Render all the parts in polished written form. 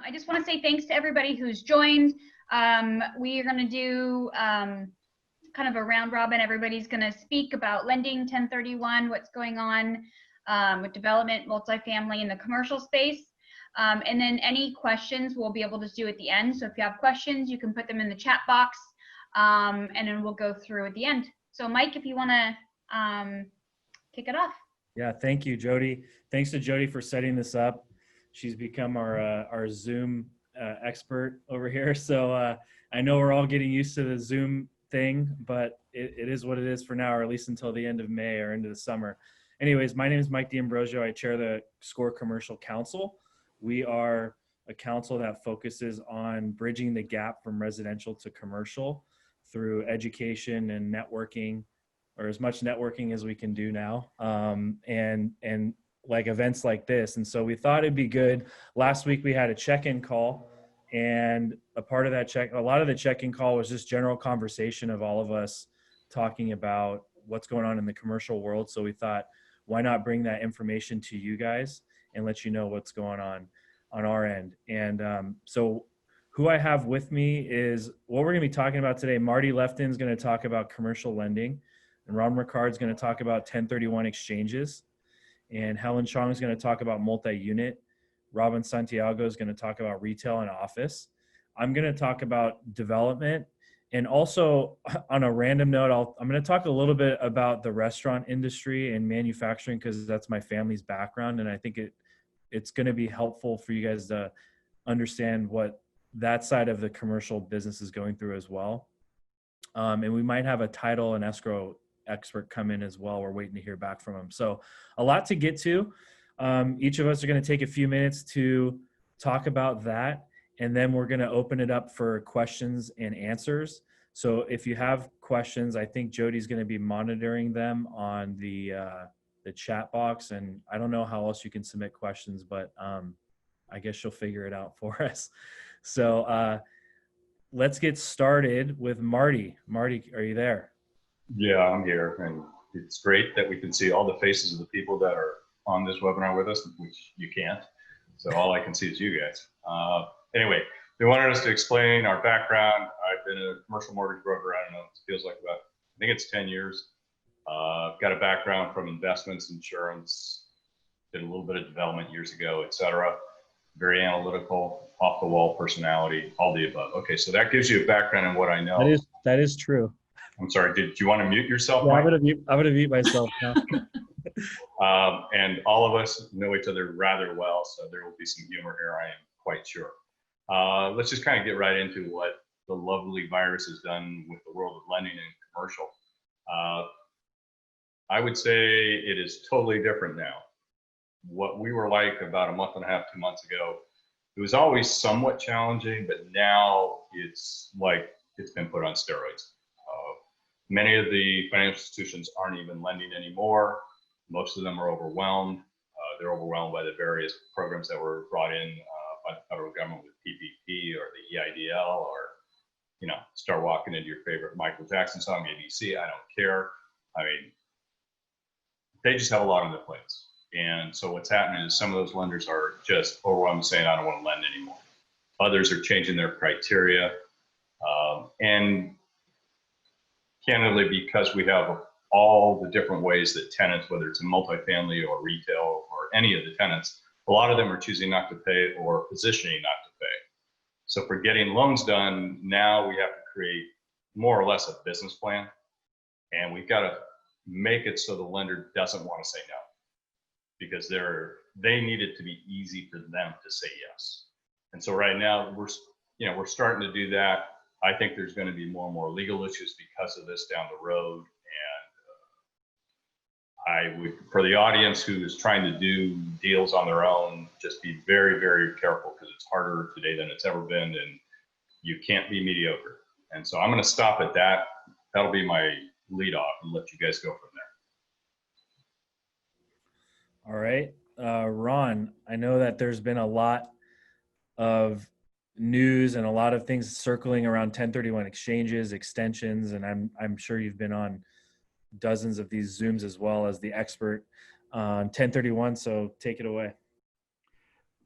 I just want to say thanks to everybody who's joined. We are going to do kind of a round robin. Everybody's going to speak about lending 1031, what's going on with development, multifamily, in the commercial space. And then any questions we'll be able to do at the end. So if you have questions, you can put them in the chat box, and then we'll go through at the end. So Mike, if you want to kick it off. Yeah, thank you, Jody. Thanks to Jody for setting this up. She's become our Zoom expert over here. So I know we're all getting used to the Zoom thing, but it is what it is for now, or at least until the end of May or into the summer. Anyways, my name is Mike D'Ambrosio. I chair the SCORE Commercial Council. We are a council that focuses on bridging the gap from residential to commercial through education and networking, or as much networking as we can do now, and like events like this. And so we thought it'd be good. Last week we had a check-in call, and a lot of the check-in call was just general conversation of all of us talking about what's going on in the commercial world. So we thought, why not bring that information to you guys and let you know what's going on our end. And so who I have with me is what we're gonna be talking about today. Marty Lefton is gonna talk about commercial lending, and Ricard is going to talk about 1031 exchanges, and Helen Chong is going to talk about multi-unit. Santiago is going to talk about retail and office. I'm going to talk about development, and also on a random note, I'm going to talk a little bit about the restaurant industry and manufacturing, because that's my family's background, and I think it's going to be helpful for you guys to understand what that side of the commercial business is going through as well. And we might have a title and escrow expert come in as well. We're waiting to hear back from him. So a lot to get to. Each of us are going to take a few minutes to talk about that, and then we're going to open it up for questions and answers. So if you have questions, I think Jody's going to be monitoring them on the chat box, and I don't know how else you can submit questions, but I guess she'll figure it out for us. So let's get started with Marty. Marty, are you there? Yeah, I'm here, and it's great that we can see all the faces of the people that are on this webinar with us, which you can't. So all I can see is you guys. Anyway, they wanted us to explain our background. I've been a commercial mortgage broker, I don't know, it feels like I think it's 10 years. Got a background from investments, insurance, did a little bit of development years ago, etc. Very analytical, off the wall personality, all the above. Okay, so that gives you a background in what I know. That is true. I'm sorry, did you want to mute yourself, Yeah, Mike? I'm gonna mute myself now. And all of us know each other rather well, so there will be some humor here, I am quite sure. Let's just kind of get right into what the lovely virus has done with the world of lending and commercial. I would say it is totally different now. What we were like about a month and a half, 2 months ago, it was always somewhat challenging, but now it's like it's been put on steroids. Many of the financial institutions aren't even lending anymore. Most of them are overwhelmed. They're overwhelmed by the various programs that were brought in by the federal government with PPP or the EIDL, or, you know, start walking into your favorite Michael Jackson song, ABC, I don't care. I mean, they just have a lot on their plates. And so what's happening is some of those lenders are just overwhelmed, saying, I don't want to lend anymore. Others are changing their criteria. And candidly, because we have all the different ways that tenants, whether it's in multifamily or retail or any of the tenants, a lot of them are choosing not to pay or positioning not to pay. So for getting loans done, now we have to create more or less a business plan, and we've got to make it so the lender doesn't want to say no, because they need it to be easy for them to say yes. And so right now we're starting to do that. I think there's going to be more and more legal issues because of this down the road. And I would, for the audience who is trying to do deals on their own, just be very, very careful, because it's harder today than it's ever been, and you can't be mediocre. And so I'm going to stop at that. That'll be my lead off and let you guys go from there. All right. Ron, I know that there's been a lot of news and a lot of things circling around 1031 exchanges, extensions, and I'm sure you've been on dozens of these Zooms as well as the expert on 1031. So take it away.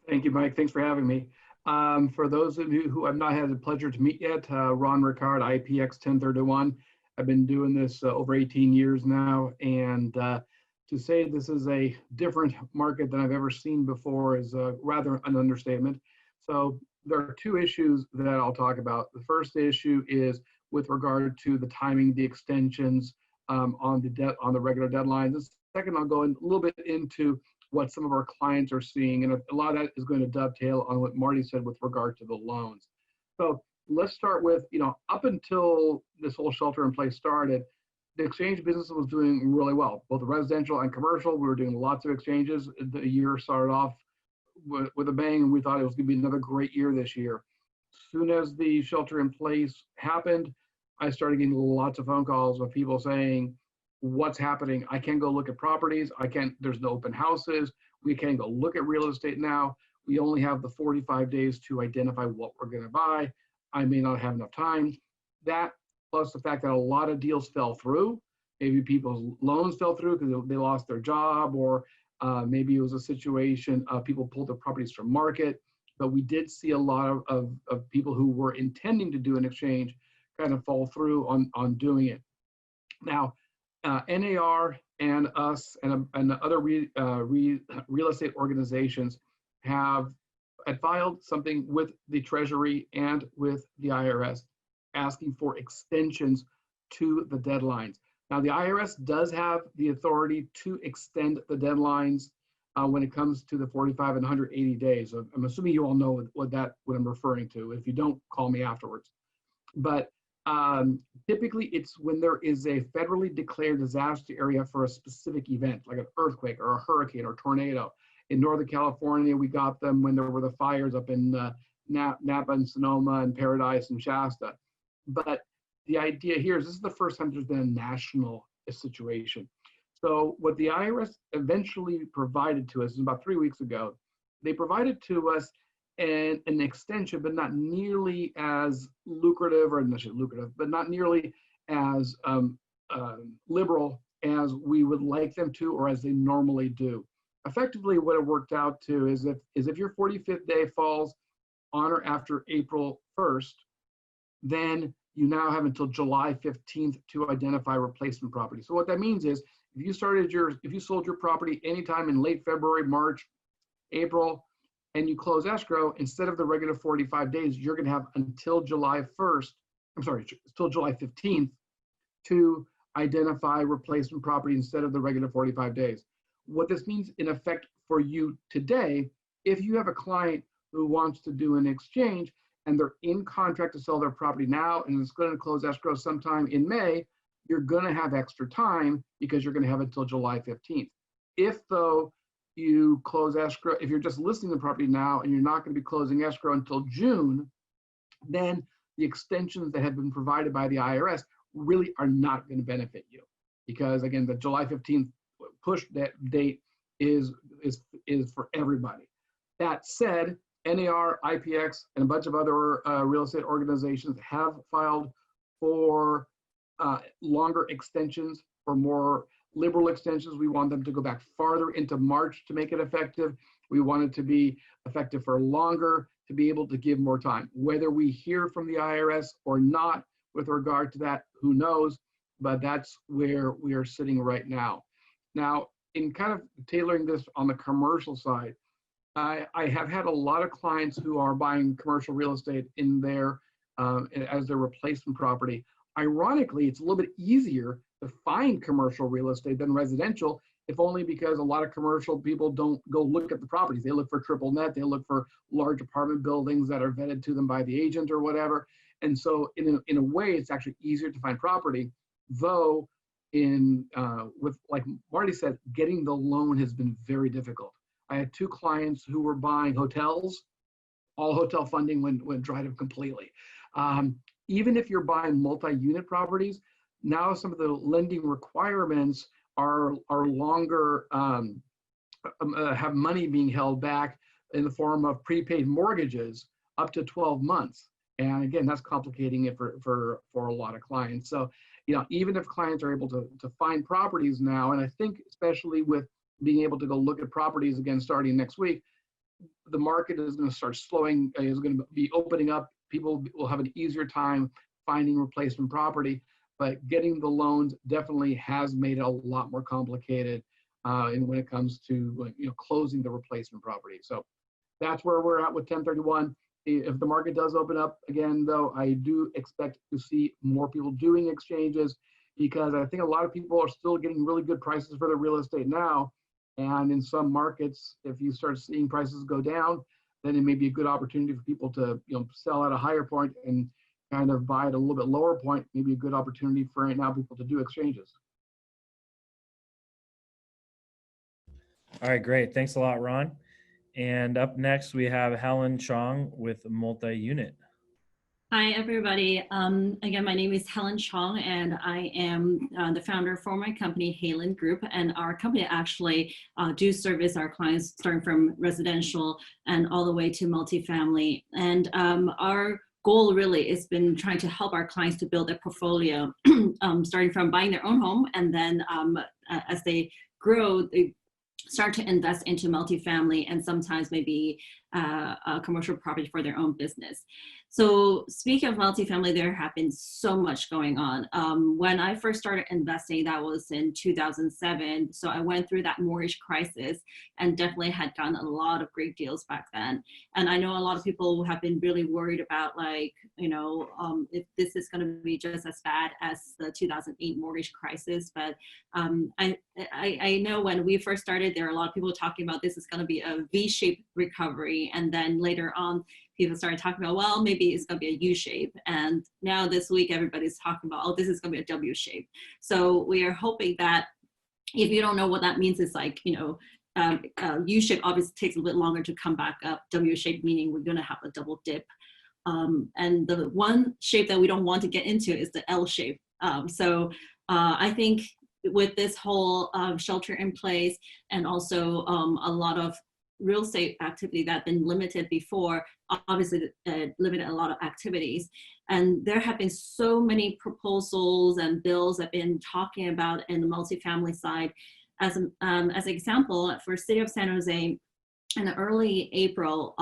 Thank you, Mike. Thanks for having me. For those of you who I've not had the pleasure to meet yet, Ron Ricard, IPX 1031. I've been doing this over 18 years now, and to say this is a different market than I've ever seen before is rather an understatement. So there are two issues that I'll talk about. The first issue is with regard to the timing, the extensions on the regular deadlines. The second, I'll go in a little bit into what some of our clients are seeing, and a lot of that is going to dovetail on what Marty said with regard to the loans. So let's start with, up until this whole shelter in place started, the exchange business was doing really well, both residential and commercial. We were doing lots of exchanges. The year started off with a bang, and we thought it was going to be another great year this year. As soon as the shelter in place happened, I started getting lots of phone calls of people saying, what's happening? I can't go look at properties. There's no open houses. We can't go look at real estate now. We only have the 45 days to identify what we're going to buy. I may not have enough time. That, plus the fact that a lot of deals fell through. Maybe people's loans fell through because they lost their job, or maybe it was a situation of people pulled their properties from market. But we did see a lot of people who were intending to do an exchange kind of fall through on doing it. Now, NAR and us and other real estate organizations had filed something with the Treasury and with the IRS asking for extensions to the deadlines. Now, the IRS does have the authority to extend the deadlines when it comes to the 45 and 180 days. So I'm assuming you all know what I'm referring to. If you don't, call me afterwards. But typically it's when there is a federally declared disaster area for a specific event, like an earthquake or a hurricane or tornado. In Northern California, we got them when there were the fires up in Napa and Sonoma and Paradise and Shasta. But the idea here is this is the first time there's been a national situation. So what the IRS eventually provided to us, about 3 weeks ago, they provided to us an extension, but not nearly as lucrative, or not lucrative, but not nearly as liberal as we would like them to, or as they normally do. Effectively, what it worked out to is if your 45th day falls on or after April 1st, then you now have until July 15th to identify replacement property. So what that means is if you sold your property anytime in late February, March, April, and you close escrow, instead of the regular 45 days, you're going to have until July 15th to identify replacement property instead of the regular 45 days. What this means in effect for you today, if you have a client who wants to do an exchange and they're in contract to sell their property now and it's going to close escrow sometime in May, you're going to have extra time because you're going to have until July 15th. If though, you close escrow, if you're just listing the property now and you're not going to be closing escrow until June, then the extensions that have been provided by the IRS really are not going to benefit you, because again, the July 15th push date is for everybody. That said, NAR, IPX, and a bunch of other real estate organizations have filed for longer extensions, for more liberal extensions. We want them to go back farther into March to make it effective. We want it to be effective for longer, to be able to give more time. Whether we hear from the IRS or not with regard to that, who knows, but that's where we are sitting right now. Now, in kind of tailoring this on the commercial side, I have had a lot of clients who are buying commercial real estate in their as their replacement property. Ironically, it's a little bit easier to find commercial real estate than residential, if only because a lot of commercial people don't go look at the properties. They look for triple net, they look for large apartment buildings that are vetted to them by the agent or whatever. And so in a way, it's actually easier to find property, though with, like Marty said, getting the loan has been very difficult. I had two clients who were buying hotels. All hotel funding went dried up completely. Even if you're buying multi-unit properties, now some of the lending requirements are longer, have money being held back in the form of prepaid mortgages up to 12 months. And again, that's complicating it for a lot of clients. So, even if clients are able to find properties now, and I think especially with being able to go look at properties again starting next week, the market is going to start slowing, is going to be opening up. People will have an easier time finding replacement property, but getting the loans definitely has made it a lot more complicated and when it comes to closing the replacement property. So that's where we're at with 1031. If the market does open up again, though, I do expect to see more people doing exchanges, because I think a lot of people are still getting really good prices for their real estate now. And in some markets, if you start seeing prices go down, then it may be a good opportunity for people to sell at a higher point and kind of buy at a little bit lower point. Maybe a good opportunity for right now people to do exchanges. All right, great. Thanks a lot, Ron. And up next, we have Helen Chong with Multi-Unit. Hi, everybody. Again, my name is Helen Chong, and I am the founder for my company, Helen Group. And our company actually do service our clients starting from residential and all the way to multifamily. And our goal really has been trying to help our clients to build their portfolio, starting from buying their own home, and then as they grow, they start to invest into multifamily and sometimes maybe a commercial property for their own business. So speaking of multifamily, there have been so much going on. When I first started investing, that was in 2007. So I went through that mortgage crisis and definitely had gotten a lot of great deals back then. And I know a lot of people have been really worried about if this is going to be just as bad as the 2008 mortgage crisis. But I know when we first started, there are a lot of people talking about this is going to be a V-shaped recovery. And then later on, people started talking about, well, maybe it's going to be a U-shape. And now this week, everybody's talking about, oh, this is going to be a W-shape. So we are hoping that if you don't know what that means, it's like, U-shape obviously takes a little bit longer to come back up. W-shape meaning we're going to have a double dip. And the one shape that we don't want to get into is the L shape. I think with this whole shelter in place and also a lot of real estate activity that had been limited before, obviously limited a lot of activities. And there have been so many proposals and bills that have been talking about in the multifamily side. As an example, for City of San Jose, in early April,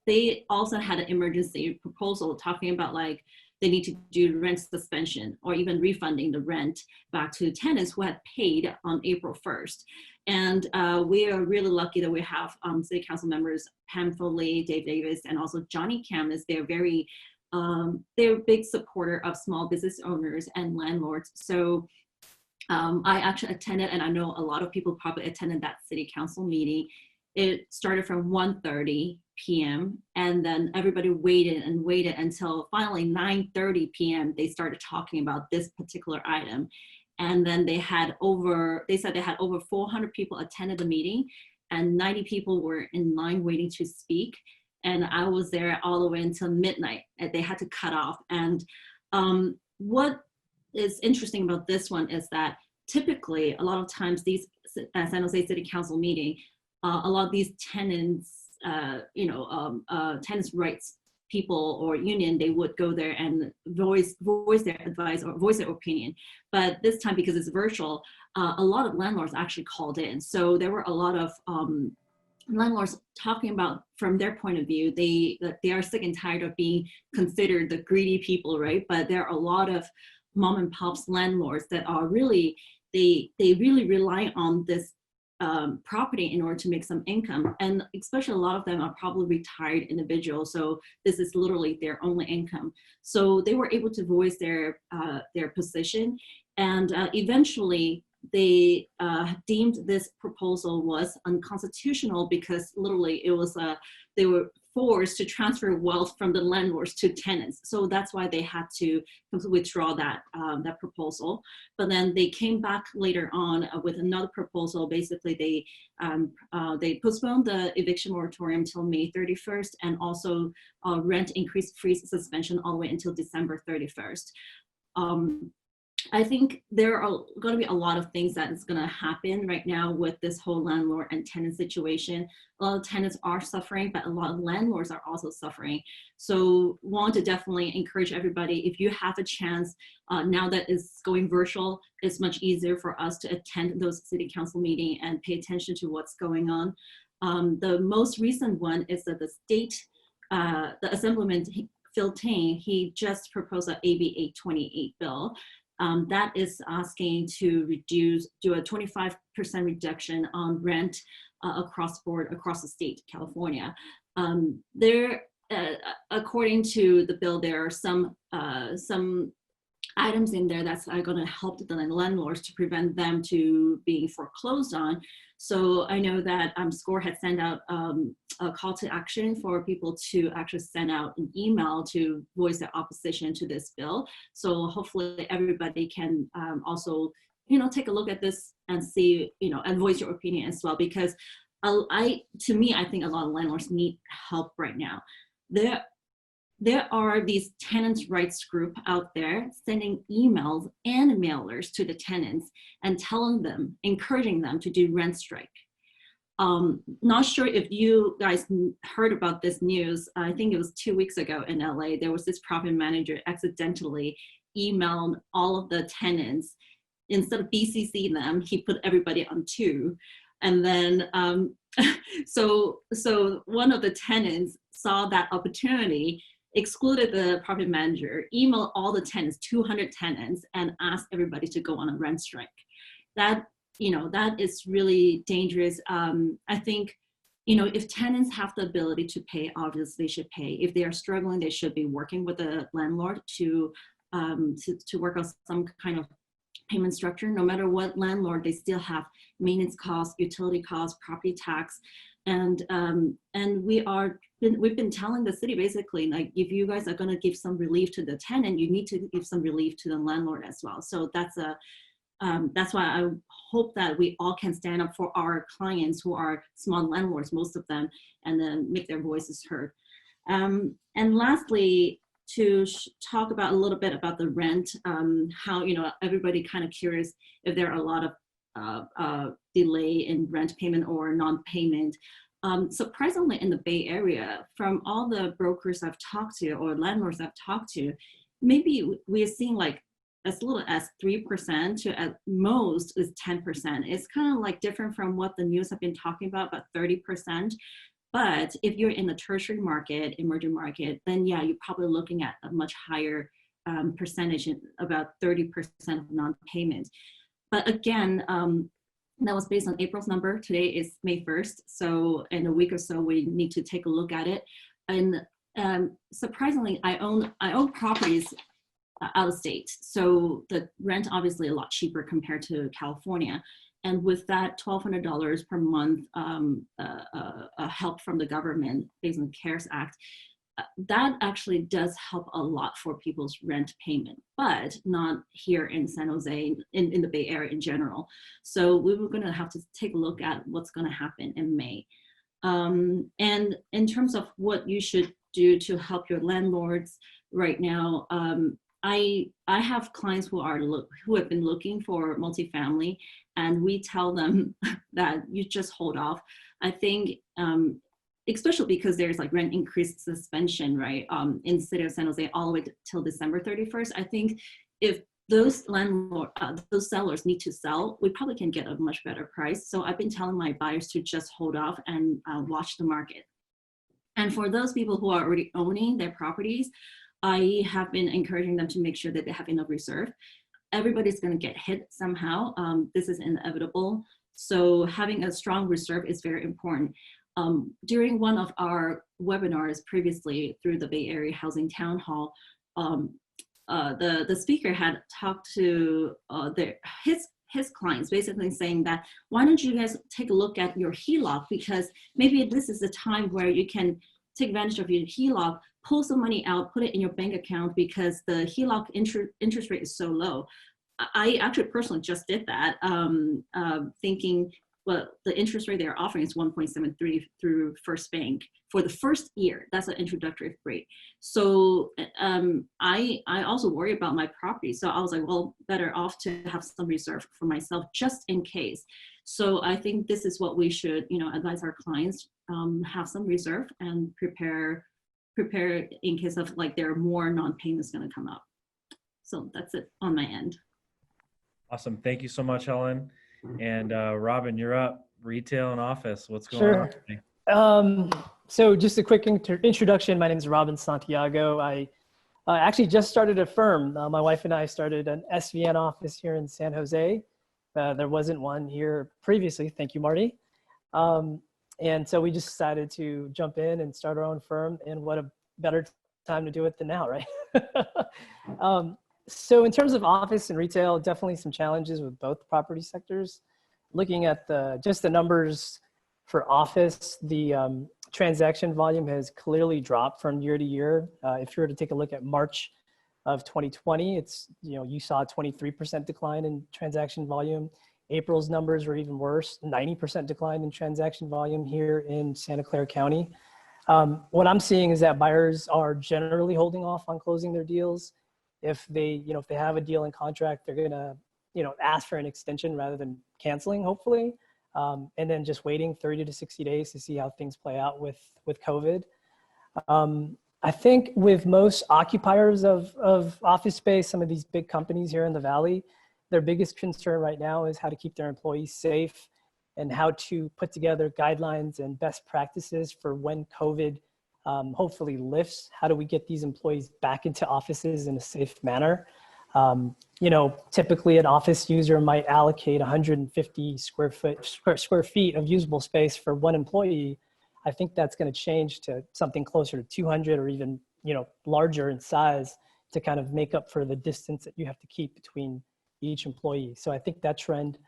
they also had an emergency proposal talking about they need to do rent suspension or even refunding the rent back to tenants who had paid on April 1st. And we are really lucky that we have city council members, Pam Foley, Dave Davis, and also Johnny Camus. They're a big supporter of small business owners and landlords. So I actually attended, and I know a lot of people probably attended that city council meeting. It started from 1:30 p.m. and then everybody waited until finally 9:30 p.m. they started talking about this particular item. And then they said they had over 400 people attended the meeting and 90 people were in line waiting to speak. And I was there all the way until midnight and they had to cut off. And what is interesting about this one is that typically a lot of times these San Jose City Council meeting, a lot of these tenants, tenants' rights people or union, they would go there and voice their advice or voice their opinion. But this time, because it's virtual, a lot of landlords actually called in. So there were a lot of landlords talking about from their point of view, they are sick and tired of being considered the greedy people, right? But there are a lot of mom and pops landlords that are really, they really rely on this property in order to make some income, and especially a lot of them are probably retired individuals, so this is literally their only income. So they were able to voice their position, and eventually they deemed this proposal was unconstitutional because literally it was they were forced to transfer wealth from the landlords to tenants. So that's why they had to withdraw that proposal. But then they came back later on with another proposal. Basically, they postponed the eviction moratorium till May 31st, and also rent increase freeze suspension all the way until December 31st. I think there are going to be a lot of things that is going to happen right now with this whole landlord and tenant situation. A lot of tenants are suffering, but a lot of landlords are also suffering. So want to definitely encourage everybody, if you have a chance, now that it's going virtual, it's much easier for us to attend those city council meetings and pay attention to what's going on. The most recent one is that the state, the Assemblyman Phil Tang, he just proposed a AB 828 bill that is asking to do a 25% reduction on rent across the state, California. According to the bill, there are some items in there that's going to help the landlords to prevent them to being foreclosed on. So I know that SCORE had sent out a call to action for people to actually send out an email to voice their opposition to this bill. So hopefully everybody can also, take a look at this and see, and voice your opinion as well, because to me, I think a lot of landlords need help right now. There are these tenants' rights group out there sending emails and mailers to the tenants and encouraging them to do rent strike. Not sure if you guys heard about this news. I think it was 2 weeks ago in LA. There was this property manager accidentally emailed all of the tenants. Instead of BCC them, he put everybody on 2. And then, so one of the tenants saw that opportunity, excluded the property manager, emailed all the tenants, 200 tenants, and asked everybody to go on a rent strike. That is really dangerous. I think, if tenants have the ability to pay, obviously they should pay. If they are struggling, they should be working with the landlord to work on some kind of payment structure. No matter what landlord, they still have maintenance costs, utility costs, property tax. And we've been telling the city basically, like, if you guys are going to give some relief to the tenant, you need to give some relief to the landlord as well. So that's why I hope that we all can stand up for our clients who are small landlords, most of them, and then make their voices heard. And lastly, to talk about a little bit about the rent, how everybody kind of curious if there are a lot of delay in rent payment or non-payment. Surprisingly, in the Bay Area, from all the brokers I've talked to or landlords I've talked to, maybe we're seeing like as little as 3% to at most is 10%. It's kind of like different from what the news have been talking about 30%. But if you're in the tertiary market, emerging market, then yeah, you're probably looking at a much higher percentage, about 30% of non-payment. But again, that was based on April's number. Today is May 1st. So in a week or so, we need to take a look at it. And surprisingly, I own properties out of state. So the rent obviously a lot cheaper compared to California. And with that $1,200 per month help from the government based on the CARES Act, that actually does help a lot for people's rent payment, but not here in San Jose, in the Bay Area in general. So we were going to have to take a look at what's going to happen in May. And in terms of what you should do to help your landlords right now, I have clients who have been looking for multifamily, and we tell them that you just hold off. I think, especially because there's like rent increase suspension, right? In the city of San Jose all the way till December 31st. I think if those those sellers need to sell, we probably can get a much better price. So I've been telling my buyers to just hold off and watch the market. And for those people who are already owning their properties, I have been encouraging them to make sure that they have enough reserve. Everybody's going to get hit somehow. This is inevitable. So having a strong reserve is very important. During one of our webinars previously through the Bay Area Housing Town Hall, the speaker had talked to his clients, basically saying that, why don't you guys take a look at your HELOC, because maybe this is the time where you can take advantage of your HELOC, pull some money out, put it in your bank account, because the HELOC interest rate is so low. I actually personally just did that, thinking, well, the interest rate they're offering is 1.73 through First Bank for the first year. That's an introductory rate. So I also worry about my property. So I was like, well, better off to have some reserve for myself just in case. So I think this is what we should, advise our clients, have some reserve and prepare in case of like there are more non-payments going to come up. So that's it on my end. Awesome. Thank you so much, Helen. And Robin, you're up. retail and office. What's going Sure. on today? So just a quick introduction. My name is Santiago. I actually just started a firm. My wife and I started an SVN office here in San Jose. There wasn't one here previously. Thank you, Marty. And so we just decided to jump in and start our own firm. And what a better time to do it than now, right? So in terms of office and retail, definitely some challenges with both property sectors. Looking at just the numbers for office, the transaction volume has clearly dropped from year to year. If you were to take a look at March of 2020, you saw a 23% decline in transaction volume. April's numbers were even worse, 90% decline in transaction volume here in Santa Clara County. What I'm seeing is that buyers are generally holding off on closing their deals. If they have a deal in contract, they're gonna, ask for an extension rather than canceling, hopefully. And then just waiting 30 to 60 days to see how things play out with COVID. I think with most occupiers of office space, some of these big companies here in the Valley, their biggest concern right now is how to keep their employees safe and how to put together guidelines and best practices for when COVID hopefully lifts. How do we get these employees back into offices in a safe manner? Typically an office user might allocate 150 square feet of usable space for one employee. I think that's going to change to something closer to 200 or even, larger in size to kind of make up for the distance that you have to keep between each employee. So I think that trend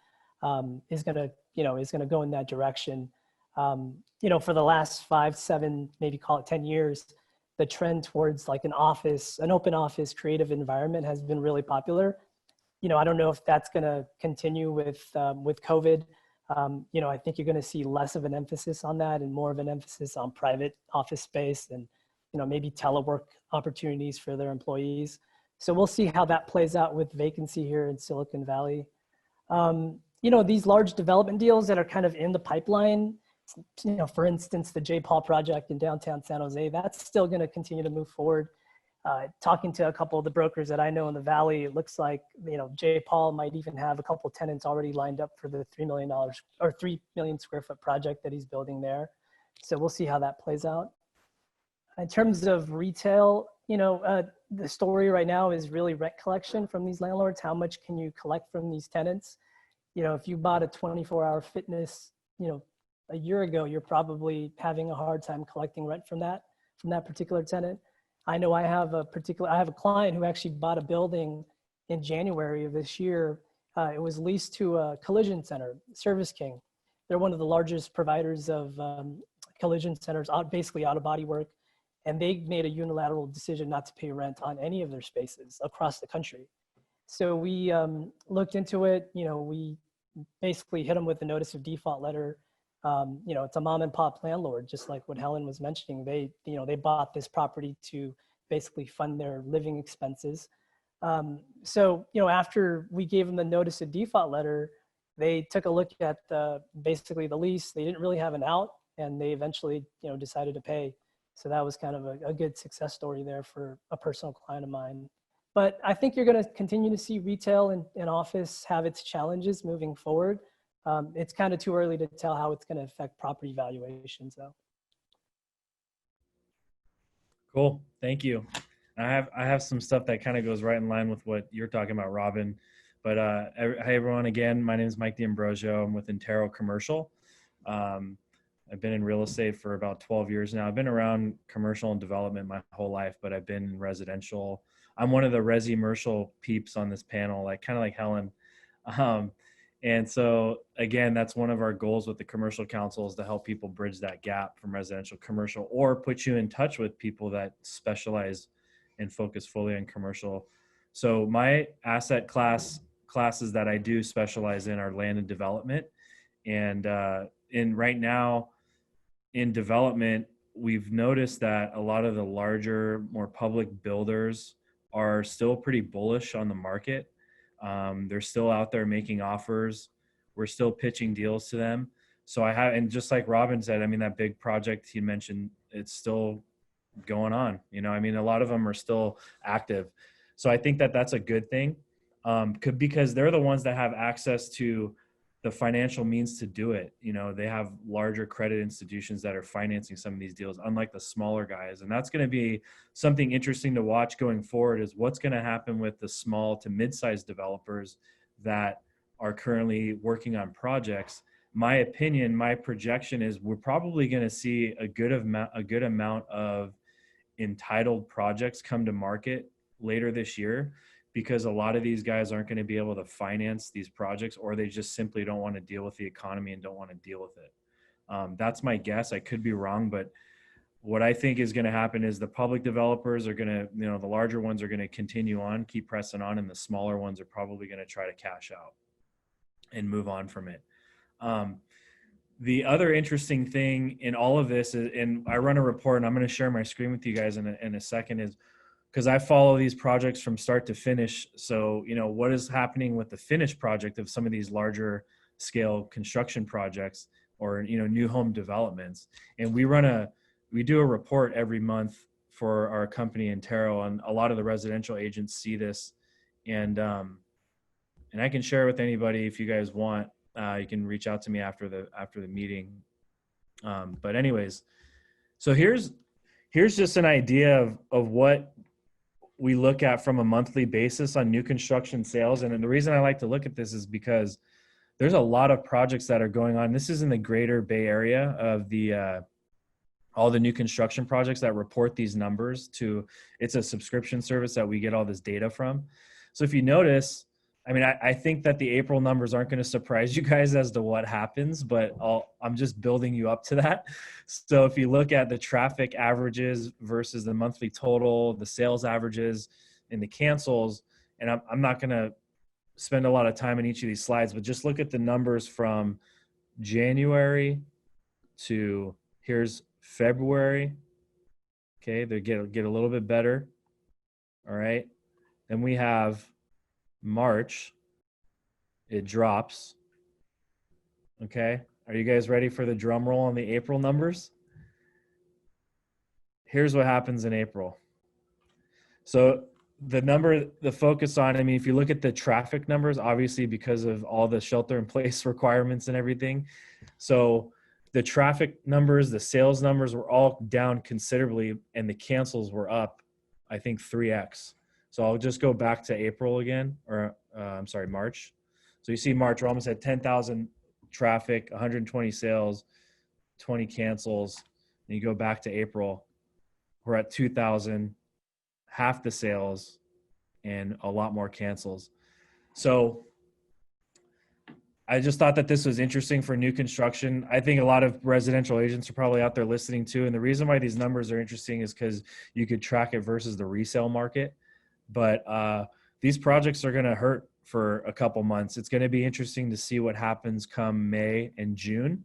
is going to go in that direction. For the last 5, 7, maybe call it 10 years, the trend towards like an open office creative environment has been really popular. I don't know if that's going to continue with COVID. I think you're going to see less of an emphasis on that and more of an emphasis on private office space and, maybe telework opportunities for their employees. So we'll see how that plays out with vacancy here in Silicon Valley. These large development deals that are kind of in the pipeline, for instance, the J. Paul project in downtown San Jose, that's still going to continue to move forward. Talking to a couple of the brokers that I know in the Valley, it looks like, J. Paul might even have a couple of tenants already lined up for the $3 million or 3 million square foot project that he's building there. So we'll see how that plays out. In terms of retail, the story right now is really rent collection from these landlords. How much can you collect from these tenants? If you bought a 24-hour fitness, a year ago, you're probably having a hard time collecting rent from that particular tenant. I know I have a client who actually bought a building in January of this year. It was leased to a collision center, Service King. They're one of the largest providers of collision centers, basically auto body work. And they made a unilateral decision not to pay rent on any of their spaces across the country. So we looked into it. We basically hit them with a notice of default letter. It's a mom and pop landlord, just like what Helen was mentioning. They bought this property to basically fund their living expenses. So after we gave them the notice of default letter, they took a look at basically the lease. They didn't really have an out, and they eventually decided to pay. So that was kind of a good success story there for a personal client of mine. But I think you're going to continue to see retail and office have its challenges moving forward. It's kind of too early to tell how it's going to affect property valuations, though. Cool. Thank you. I have some stuff that kind of goes right in line with what you're talking about, Robin. But hi, everyone. Again, my name is Mike D'Ambrosio. I'm with Intero Commercial. I've been in real estate for about 12 years now. I've been around commercial and development my whole life, but I've been in residential. I'm one of the resi-mercial peeps on this panel, kind of like Helen. And so again, that's one of our goals with the Commercial Council is to help people bridge that gap from residential to commercial, or put you in touch with people that specialize and focus fully on commercial. So my asset classes that I do specialize in are land and development. And right now in development, we've noticed that a lot of the larger, more public builders are still pretty bullish on the market. They're still out there making offers. We're still pitching deals to them. So and just like Robin said, that big project he mentioned, it's still going on. A lot of them are still active. So I think that that's a good thing, because they're the ones that have access to the financial means to do it. You know, they have larger credit institutions that are financing some of these deals, unlike the smaller guys. And that's going to be something interesting to watch going forward, is what's going to happen with the small to mid-sized developers that are currently working on projects. My opinion, my projection is we're probably going to see a good amount of entitled projects come to market later this year, because a lot of these guys aren't going to be able to finance these projects, or they just simply don't want to deal with the economy and don't want to deal with it. That's my guess. I could be wrong, but what I think is going to happen is the public developers are going to, the larger ones are going to continue on, keep pressing on, and the smaller ones are probably going to try to cash out and move on from it. The other interesting thing in all of this is, and I run a report, and I'm going to share my screen with you guys in a second, is because I follow these projects from start to finish. So, what is happening with the finished project of some of these larger scale construction projects, or, new home developments. And we do a report every month for our company in Taro, and a lot of the residential agents see this. And I can share it with anybody if you guys want. You can reach out to me after the meeting. But anyways, so here's just an idea of what we look at from a monthly basis on new construction sales. And the reason I like to look at this is because there's a lot of projects that are going on. This is in the greater Bay Area of all the new construction projects that report these numbers to. It's a subscription service that we get all this data from. So if you notice, I think that the April numbers aren't going to surprise you guys as to what happens, but I'm just building you up to that. So if you look at the traffic averages versus the monthly total, the sales averages, and the cancels, and I'm not going to spend a lot of time on each of these slides, but just look at the numbers from January to here's February. Okay, they get a little bit better. All right. Then we have March, it drops. Okay, are you guys ready for the drum roll on the April numbers? Here's what happens in April. So the focus on, if you look at the traffic numbers, obviously because of all the shelter in place requirements and everything. So the traffic numbers, the sales numbers were all down considerably, and the cancels were up, I think 3x. So I'll just go back to April again, or March. So you see March, we're almost at 10,000 traffic, 120 sales, 20 cancels. And you go back to April, we're at 2,000, half the sales, and a lot more cancels. So I just thought that this was interesting for new construction. I think a lot of residential agents are probably out there listening too. And the reason why these numbers are interesting is because you could track it versus the resale market. But these projects are going to hurt for a couple months. It's going to be interesting to see what happens come May and June.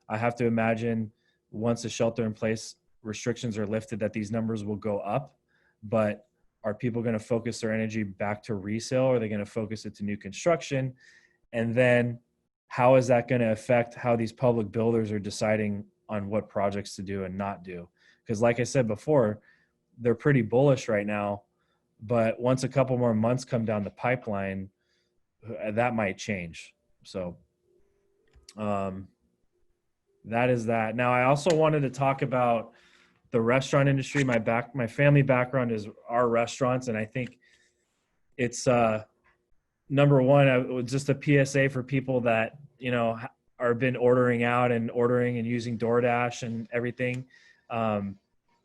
I have to imagine once the shelter in place restrictions are lifted that these numbers will go up. But are people going to focus their energy back to resale, or are they going to focus it to new construction? And then how is that going to affect how these public builders are deciding on what projects to do and not do? Because like I said before, they're pretty bullish right now. But once a couple more months come down the pipeline, that might change. So that is that. Now, I also wanted to talk about the restaurant industry. My family background is our restaurants, and I think it's number one, just a PSA for people that are been ordering out and using DoorDash and everything.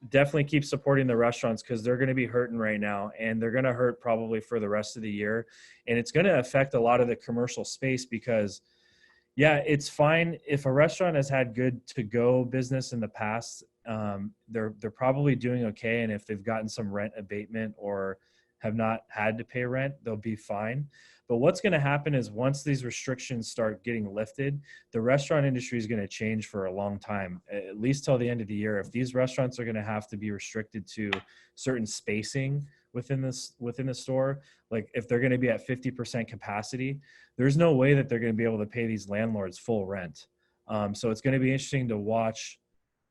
Definitely keep supporting the restaurants, because they're going to be hurting right now, and they're going to hurt probably for the rest of the year. And it's going to affect a lot of the commercial space, because it's fine if a restaurant has had good to-go business in the past. They're probably doing okay. And if they've gotten some rent abatement or have not had to pay rent, they'll be fine. But what's going to happen is once these restrictions start getting lifted, the restaurant industry is going to change for a long time, at least till the end of the year. If these restaurants are going to have to be restricted to certain spacing within the store, like if they're going to be at 50% capacity, there's no way that they're going to be able to pay these landlords full rent. So it's going to be interesting to watch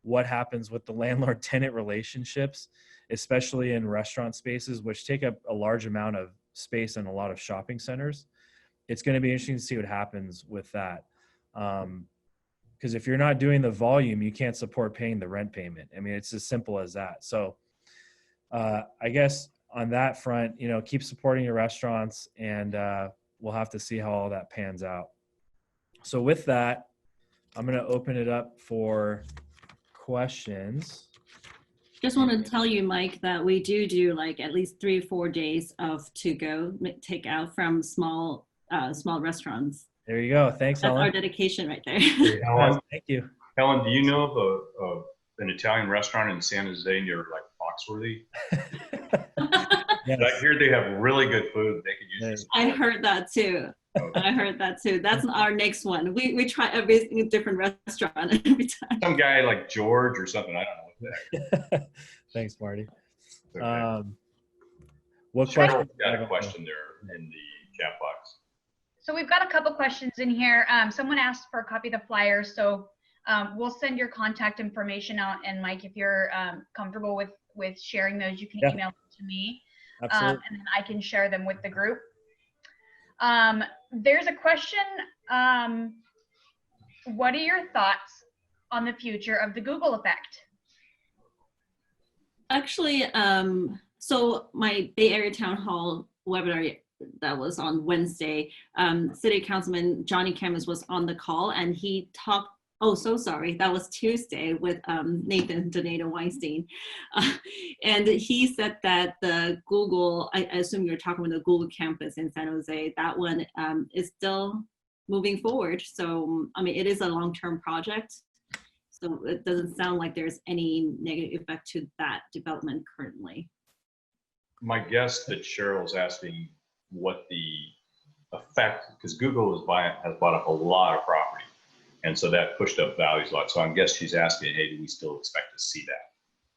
what happens with the landlord-tenant relationships, especially in restaurant spaces, which take up a large amount of space in a lot of shopping centers. it's going to be interesting to see what happens with that. Because if you're not doing the volume, you can't support paying the rent payment. I mean, it's as simple as that. So I guess on that front, keep supporting your restaurants, and we'll have to see how all that pans out. So with that, I'm going to open it up for questions. Just want to tell you, Mike, that we do like at least 3 or 4 days of to-go takeout from small restaurants. There you go. Thanks, That's Helen. our dedication right there. Hey, Helen, Thank you. Helen, do you know of an Italian restaurant in San Jose near like Foxworthy? Yes. I hear they have really good food. They could use this. I heard that too. I heard that too. That's our next one. We try every different restaurant every time. Some guy like George or something. I don't know what the heck. Thanks, Marty. Okay. What Cheryl question? got a question there in the chat box. So we've got a couple questions in here. Someone asked for a copy of the flyer, so we'll send your contact information out. And Mike, if you're comfortable with sharing those, you can email them to me, Absolutely. and then I can share them with the group. There's a question. What are your thoughts on the future of the Google effect? Actually, so my Bay Area Town Hall webinar that was on Wednesday, City Councilman Johnny Camus was on the call, and he talked, that was Tuesday with Nathan Donato Weinstein. And he said that the Google, I assume you're talking about the Google campus in San Jose, that one is still moving forward. So, I mean, it is a long-term project. So it doesn't sound like there's any negative effect to that development currently. My guess that Cheryl's asking what the effect, because Google has bought up a lot of property, and so that pushed up values a lot. So I guess she's asking, hey, do we still expect to see that?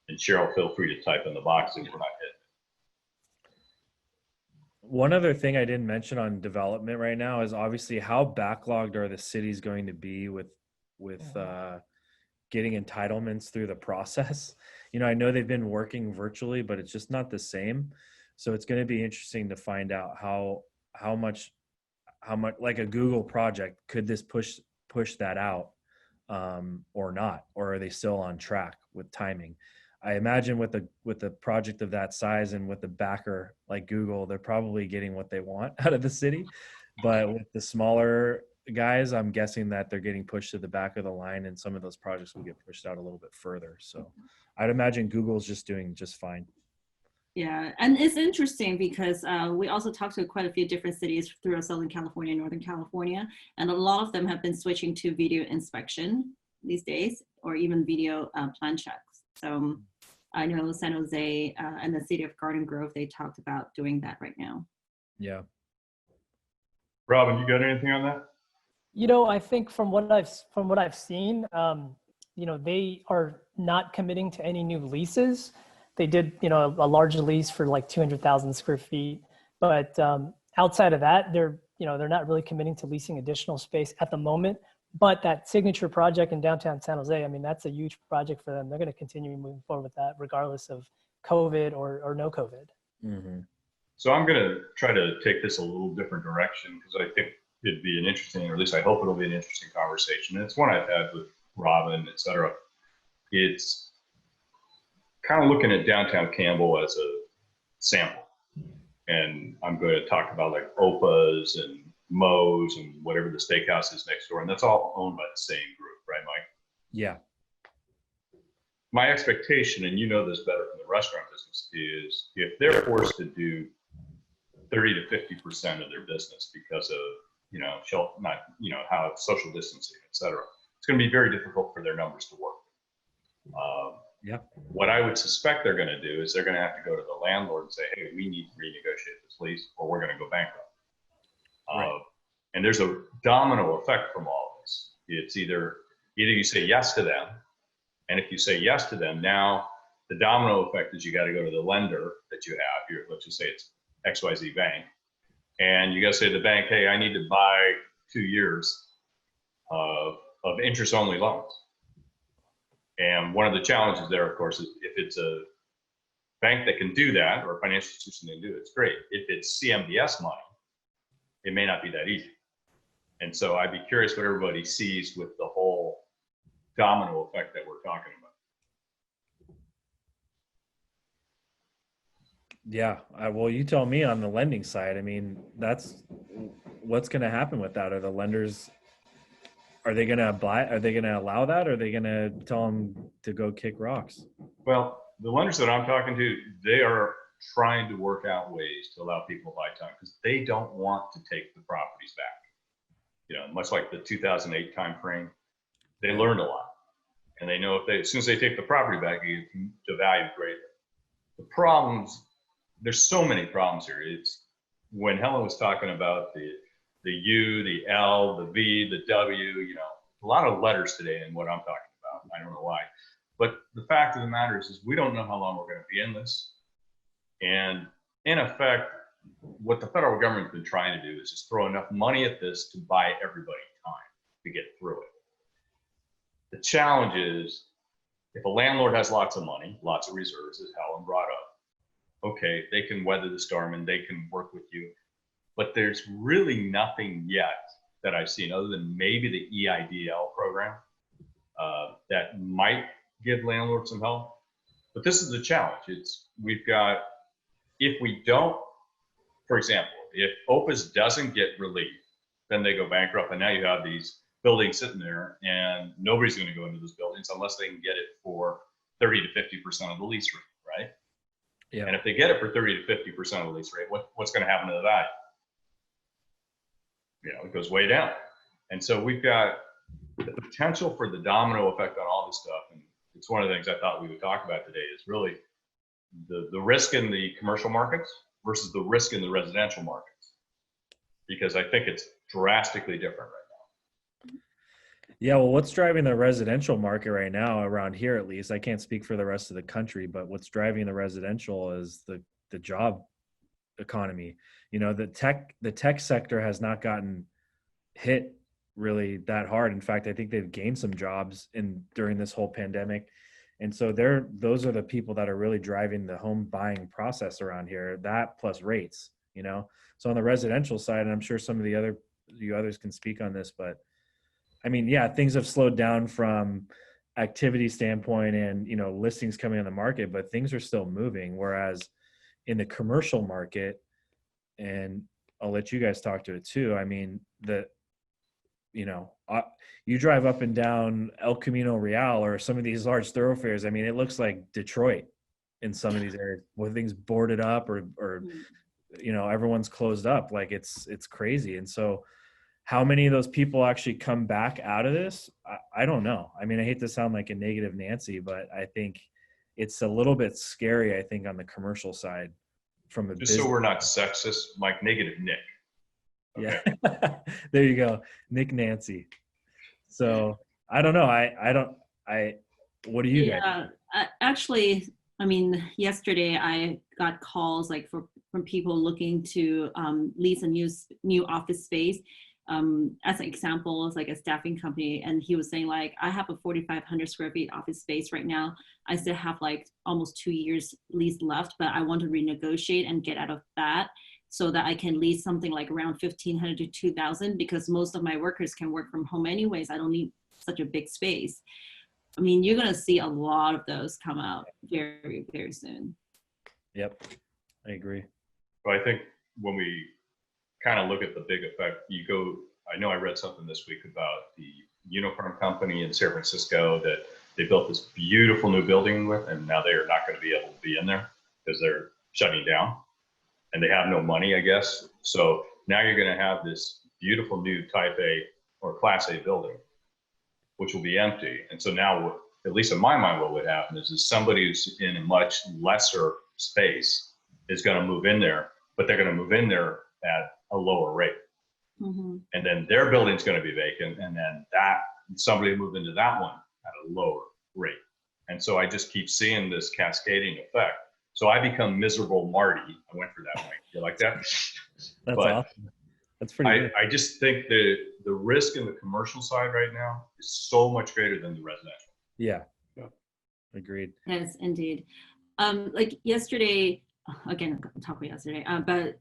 And Cheryl, feel free to type in the box if we're not hitting. One other thing I didn't mention on development right now is obviously how backlogged are the cities going to be with getting entitlements through the process. I know they've been working virtually, but it's just not the same. So it's going to be interesting to find out how much like a Google project, could this push that out or not, or are they still on track with timing? I imagine with the project of that size and with the backer like Google, they're probably getting what they want out of the city. But with the smaller guys, I'm guessing that they're getting pushed to the back of the line, and some of those projects will get pushed out a little bit further. So I'd imagine Google's just doing just fine. Yeah, and it's interesting because we also talked to quite a few different cities throughout Southern California and Northern California, and a lot of them have been switching to video inspection these days, or even video plan checks. So I know San Jose and the city of Garden Grove, they talked about doing that right now. Yeah. Robin, you got anything on that? I think from what I've seen, they are not committing to any new leases. They did, a large lease for like 200,000 square feet, but outside of that, they're not really committing to leasing additional space at the moment. But that signature project in downtown San Jose, I mean, that's a huge project for them. They're going to continue moving forward with that, regardless of COVID or no COVID. Mm-hmm. So I'm going to try to take this a little different direction, because I think it'd be an interesting, or at least I hope it'll be an interesting conversation. And it's one I've had with Robin, et cetera. It's kind of looking at downtown Campbell as a sample. And I'm going to talk about like Opa's and Moe's and whatever the steakhouse is next door. And that's all owned by the same group, right, Mike? Yeah. My expectation, and you know this better from the restaurant business, is if they're forced to do 30 to 50% of their business because of, how social distancing, et cetera, it's going to be very difficult for their numbers to work. What I would suspect they're going to do is they're going to have to go to the landlord and say, hey, we need to renegotiate this lease or we're going to go bankrupt. Right. And there's a domino effect from all of this. It's either you say yes to them, and if you say yes to them, now the domino effect is you got to go to the lender that you have. Let's just say it's XYZ Bank, and you got to say to the bank, hey, I need to buy 2 years of interest-only loans. And one of the challenges there, of course, is if it's a bank that can do that, or a financial institution that can do it, it's great. If it's CMBS money, it may not be that easy. And so I'd be curious what everybody sees with the whole domino effect that we're talking about. Yeah, well, you tell me on the lending side. I mean, that's what's going to happen with that. Are the lenders, are they going to apply? Are they going to allow that? Or are they going to tell them to go kick rocks? Well, the lenders that I'm talking to, they are trying to work out ways to allow people to buy time because they don't want to take the properties back. You know, much like the 2008 timeframe, they learned a lot, and they know if they, as soon as they take the property back, you can devalue greatly. The problems, there's so many problems here. It's when Helen was talking about the U, the L, the V, the W, you know, a lot of letters today in what I'm talking about. I don't know why. But the fact of the matter is we don't know how long we're going to be in this. And in effect, what the federal government's been trying to do is just throw enough money at this to buy everybody time to get through it. The challenge is if a landlord has lots of money, lots of reserves, as Helen brought up, okay, they can weather the storm and they can work with you. But there's really nothing yet that I've seen other than maybe the EIDL program that might give landlords some help. But this is the challenge. We've got, if we don't, for example, if Opus doesn't get relief, then they go bankrupt, and now you have these buildings sitting there, and nobody's going to go into those buildings unless they can get it for 30 to 50% of the lease rate, right? Yeah. And if they get it for 30 to 50% of the lease rate, what's going to happen to the value? You know, it goes way down. And so we've got the potential for the domino effect on all this stuff, and it's one of the things I thought we would talk about today is really the risk in the commercial markets versus the risk in the residential markets, because I think it's drastically different right now. Yeah, well, what's driving the residential market right now around here, at least, I can't speak for the rest of the country, but what's driving the residential is the job economy. You know, the tech sector has not gotten hit really that hard. In fact, I think they've gained some jobs during this whole pandemic. And so those are the people that are really driving the home buying process around here, that plus rates, you know? So on the residential side, and I'm sure some of you others can speak on this, but I mean, yeah, things have slowed down from activity standpoint and, you know, listings coming on the market, but things are still moving. Whereas in the commercial market, and I'll let you guys talk to it too. I mean, you drive up and down El Camino Real or some of these large thoroughfares. I mean, it looks like Detroit in some of these areas where things boarded up or you know, everyone's closed up. Like it's crazy. And so how many of those people actually come back out of this? I don't know. I mean, I hate to sound like a negative Nancy, but I think it's a little bit scary, I think, on the commercial side from a Just so we're not sexist, Mike, negative Nick. Okay. Yeah. There you go. Nick Nancy. So I don't know. What do you guys? Actually, I mean, yesterday I got calls like from people looking to lease a new office space. As an example, it's like a staffing company, and he was saying like, I have a 4,500 square feet office space right now. I still have like almost 2 years lease left, but I want to renegotiate and get out of that so that I can lease something like around 1,500 to 2,000 because most of my workers can work from home anyways. I don't need such a big space. I mean, you're going to see a lot of those come out very, very soon. Yep, I agree. Well, I think when we kind of look at the big effect, I know I read something this week about the unicorn company in San Francisco that they built this beautiful new building with, and now they are not going to be able to be in there because they're shutting down and they have no money, I guess. So now you're going to have this beautiful new type A or class A building, which will be empty. And so now, at least in my mind, what would happen is somebody who's in a much lesser space is going to move in there, but they're going to move in there at a lower rate. Mm-hmm. And then their building's going to be vacant. And then somebody moved into that one at a lower rate. And so I just keep seeing this cascading effect. So I become miserable Marty. I went for that one. You like that? That's awesome. That's pretty good. I just think the risk in the commercial side right now is so much greater than the residential. Yeah. Agreed. Yes, indeed. Like yesterday, again, I talked about yesterday, but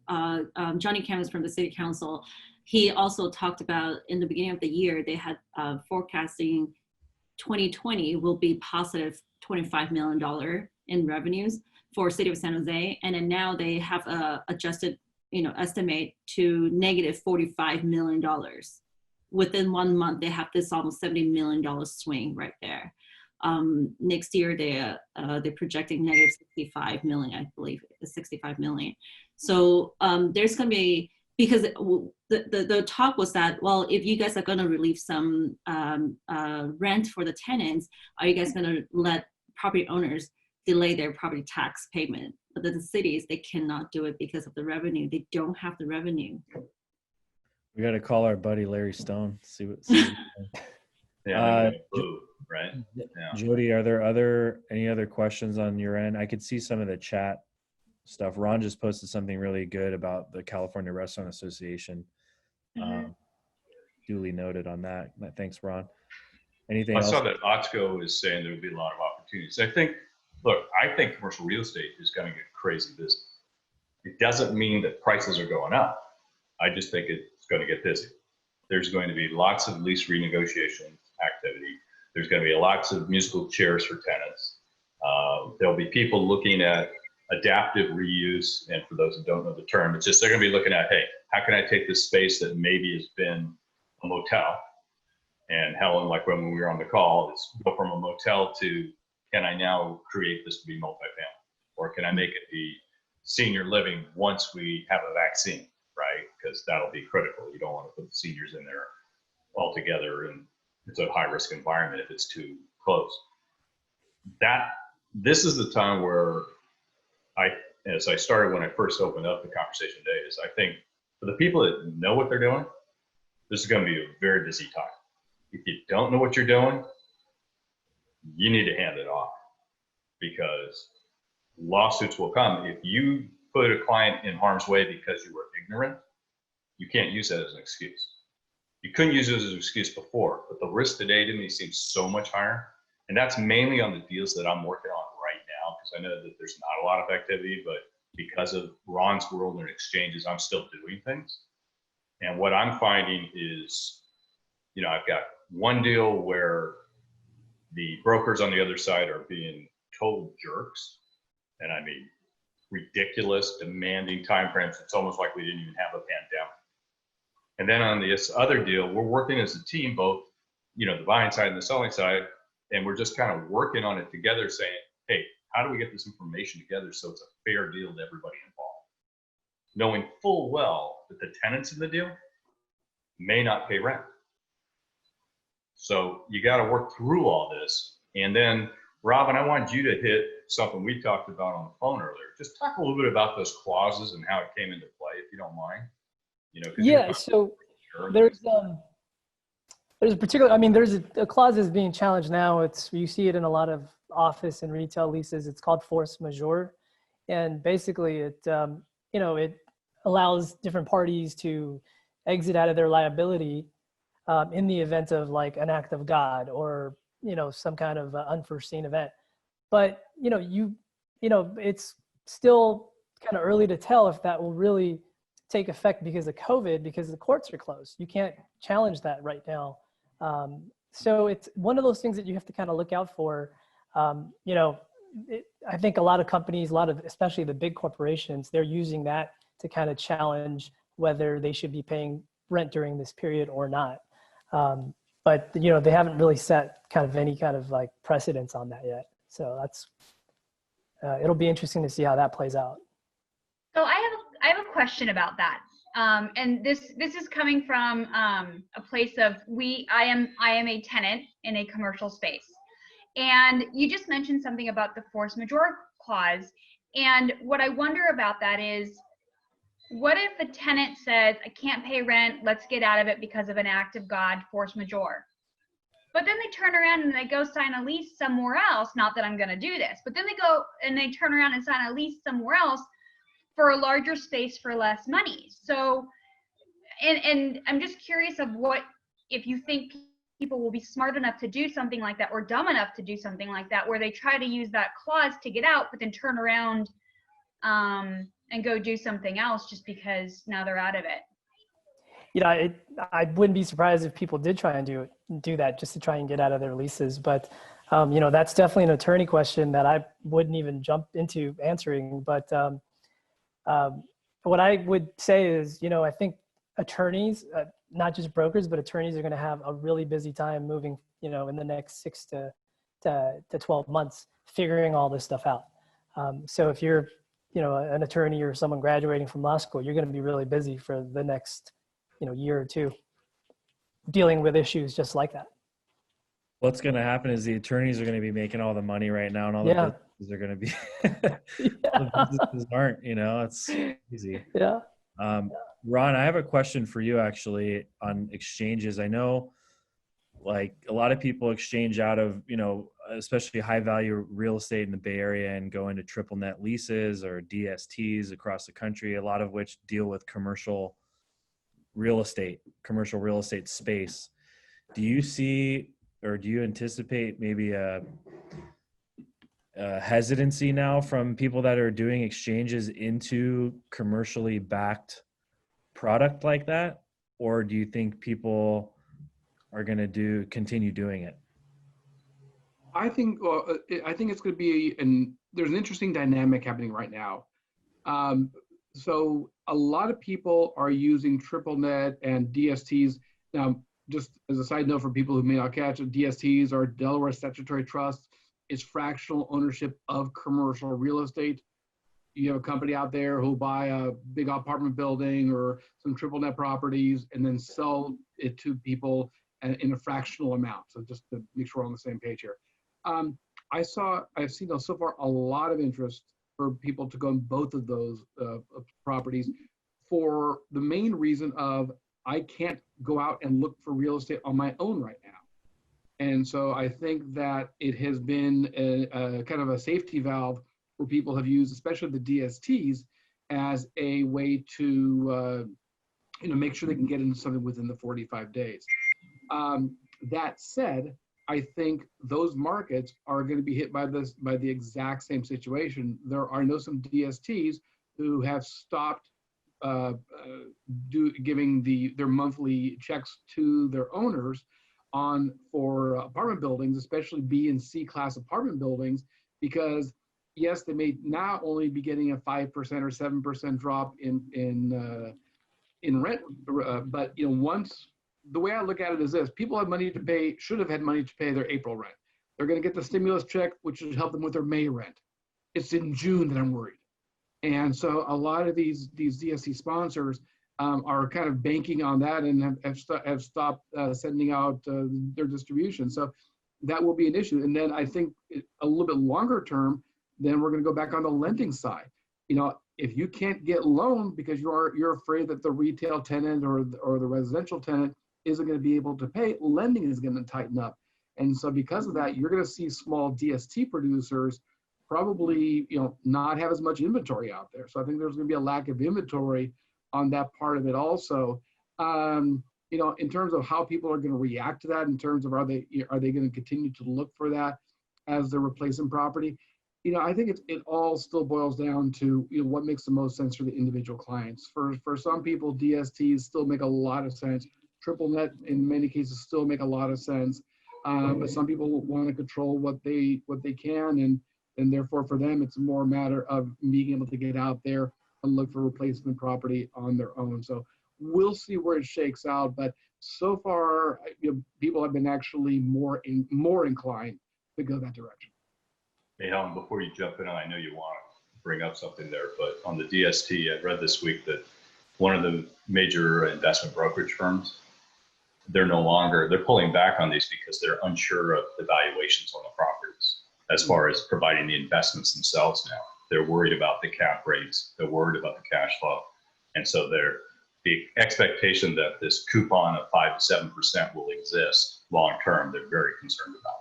Johnny Campbell from the city council, he also talked about in the beginning of the year, they had forecasting 2020 will be positive $25 million in revenues for city of San Jose. And then now they have adjusted, estimate to negative $45 million. Within 1 month, they have this almost $70 million swing right there. Next year, they're projecting negative 65 million, I believe, 65 million. So there's going to be, because the talk was that, well, if you guys are going to relieve some rent for the tenants, are you guys going to let property owners delay their property tax payment? But the cities, they cannot do it because of the revenue. They don't have the revenue. We got to call our buddy Larry Stone. See what. Yeah, right. Yeah. Jody, are there any other questions on your end? I could see some of the chat stuff. Ron just posted something really good about the California Restaurant Association. Duly noted on that. Thanks, Ron. Anything else? I saw that Otsko is saying there would be a lot of opportunities. I think commercial real estate is going to get crazy busy. It doesn't mean that prices are going up. I just think it's going to get busy. There's going to be lots of lease renegotiation activity. There's going to be lots of musical chairs for tenants. There'll be people looking at adaptive reuse. And for those who don't know the term, it's just they're going to be looking at, hey, how can I take this space that maybe has been a motel? And Helen, like when we were on the call, it's go from a motel to, can I now create this to be multifamily? Or can I make it be senior living once we have a vaccine, right? Because that'll be critical. You don't want to put the seniors in there all together, and it's a high risk environment if it's too close. This is the time where as I started when I first opened up the conversation today, is I think for the people that know what they're doing, this is going to be a very busy time. If you don't know what you're doing, you need to hand it off, because lawsuits will come. If you put a client in harm's way because you were ignorant, you can't use that as an excuse. You couldn't use it as an excuse before, but the risk today to me seems so much higher. And that's mainly on the deals that I'm working on right now, because I know that there's not a lot of activity, but because of Ron's world and exchanges, I'm still doing things. And what I'm finding is, I've got one deal where the brokers on the other side are being total jerks. And I mean, ridiculous, demanding timeframes. It's almost like we didn't even have a pandemic. And then on this other deal, we're working as a team, both, the buying side and the selling side, and we're just kind of working on it together, saying, hey, how do we get this information together so it's a fair deal to everybody involved? Knowing full well that the tenants in the deal may not pay rent. So you got to work through all this. And then, Robin, I wanted you to hit something we talked about on the phone earlier. Just talk a little bit about those clauses and how it came into play, if you don't mind. Yeah, so there's a particular, there's a clause that's being challenged now. You see it in a lot of office and retail leases. It's called force majeure. And basically it allows different parties to exit out of their liability in the event of like an act of God or, some kind of unforeseen event. But, it's still kind of early to tell if that will really take effect because of COVID, because the courts are closed. You can't challenge that right now. So it's one of those things that you have to kind of look out for. I think a lot of companies, especially the big corporations, they're using that to kind of challenge whether they should be paying rent during this period or not. But they haven't really set kind of any kind of like precedence on that yet. So that's, it'll be interesting to see how that plays out. So I have a question about that. And this is coming from a place of I am a tenant in a commercial space. And you just mentioned something about the force majeure clause. And what I wonder about that is, what if the tenant says, I can't pay rent, let's get out of it because of an act of God, force majeure. But then they turn around and they go sign a lease somewhere else. Not that I'm going to do this, but then they go and they turn around and sign a lease somewhere else for a larger space for less money. So, and I'm just curious of if you think people will be smart enough to do something like that, or dumb enough to do something like that, where they try to use that clause to get out, but then turn around and go do something else just because now they're out of it. You know, I wouldn't be surprised if people did try and do that just to try and get out of their leases. But, you know, that's definitely an attorney question that I wouldn't even jump into answering. But what I would say is, you know, I think attorneys, not just brokers, but attorneys are going to have a really busy time moving, you know, in the next 6 to 12 months, figuring all this stuff out. So if you're, you know, an attorney or someone graduating from law school, you're going to be really busy for the next, you know, year or two, dealing with issues just like that. What's going to happen is the attorneys are going to be making all the money right now, and all the businesses are going to be, the businesses aren't, you know, it's easy. Yeah. Ron, I have a question for you actually on exchanges. I know like a lot of people exchange out of, you know, especially high value real estate in the Bay Area and go into triple net leases or DSTs across the country, a lot of which deal with commercial real estate space. Do you see, or do you anticipate maybe a hesitancy now from people that are doing exchanges into commercially backed product like that? Or do you think people are going to continue doing it? I think it's going to be, there's an interesting dynamic happening right now. So a lot of people are using triple net and DSTs. Now, just as a side note for people who may not catch it, DSTs are Delaware Statutory Trust. It's fractional ownership of commercial real estate. You have a company out there who'll buy a big apartment building or some triple net properties and then sell it to people in a fractional amount. So just to make sure we're on the same page here. I've seen so far a lot of interest for people to go in both of those properties for the main reason of I can't go out and look for real estate on my own right now. And so I think that it has been a kind of a safety valve where people have used, especially the DSTs, as a way to you know, make sure they can get into something within the 45 days. That said, I think those markets are going to be hit by the exact same situation. There are some DSTs who have stopped giving their monthly checks to their owners for apartment buildings, especially B and C class apartment buildings, because yes, they may not only be getting a 5% or 7% drop in rent, but you know, once the way I look at it is this: people have money to pay, should have had money to pay their April rent. They're going to get the stimulus check, which should help them with their May rent. It's in June that I'm worried. And so a lot of these DST sponsors are kind of banking on that and have stopped sending out their distribution. So that will be an issue. And then I think a little bit longer term, then we're going to go back on the lending side. You know, if you can't get loan because you're afraid that the retail tenant or the residential tenant isn't going to be able to pay, lending is going to tighten up. And so because of that, you're going to see small DST producers probably, you know, not have as much inventory out there. So I think there's going to be a lack of inventory on that part of it also. You know, in terms of how people are going to react to that, in terms of are they going to continue to look for that as their replacement property? You know, I think it all still boils down to, you know, what makes the most sense for the individual clients. For some people, DSTs still make a lot of sense. Triple net in many cases still make a lot of sense. But some people want to control what they can, and therefore for them it's more a matter of being able to get out there and look for replacement property on their own. So we'll see where it shakes out, but so far, you know, people have been actually more inclined to go that direction. Hey, Helen, before you jump in, I know you want to bring up something there, but on the DST, I read this week that one of the major investment brokerage firms, they're pulling back on these because they're unsure of the valuations on the properties as far as providing the investments themselves now. They're worried about the cap rates, they're worried about the cash flow. And so the expectation that this coupon of 5 to 7% will exist long term, they're very concerned about.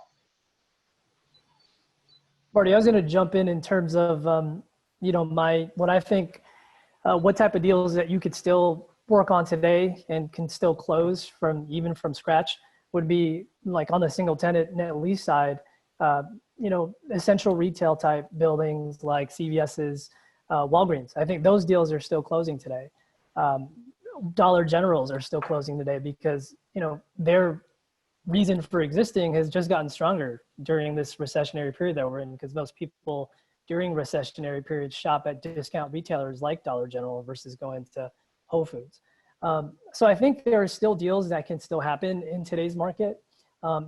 Marty, I was going to jump in terms of, you know, what I think, what type of deals that you could still work on today and can still close even from scratch would be like on the single tenant net lease side, you know, essential retail type buildings like CVS's, Walgreens. I think those deals are still closing today. Dollar Generals are still closing today because, their reason for existing has just gotten stronger during this recessionary period that we're in, because most people during recessionary periods shop at discount retailers like Dollar General versus going to Whole Foods. So I think there are still deals that can still happen in today's market,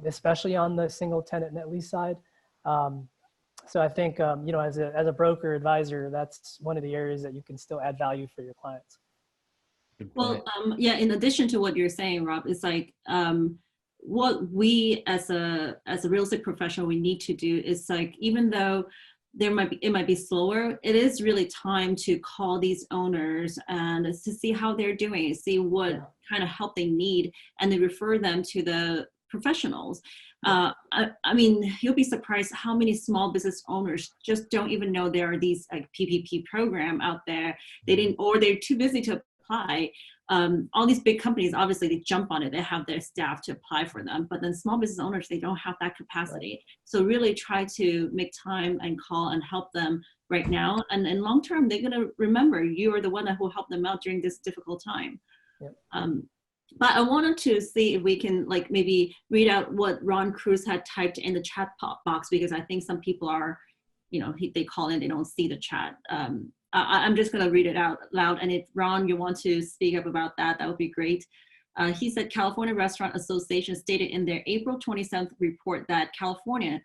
especially on the single tenant net lease side. So I think, as a broker advisor, that's one of the areas that you can still add value for your clients. Well, yeah, in addition to what you're saying, Rob, it's like what we as a real estate professional, we need to do is like, even though it might be slower, it is really time to call these owners and to see how they're doing, see what kind of help they need, and then refer them to the professionals. I mean, you'll be surprised how many small business owners just don't even know there are these like PPP program out there. Or they're too busy to apply. All these big companies, obviously they jump on it. They have their staff to apply for them, but then small business owners, they don't have that capacity. So really try to make time and call and help them right now. And in long term, they're gonna remember you are the one that will help them out during this difficult time. But I wanted to see if we can like maybe read out what Ron Cruz had typed in the chat box, because I think some people are, they call in, they don't see the chat. I'm just going to read it out loud. And if Ron, you want to speak up about that, that would be great. He said California Restaurant Association stated in their April 27th report that California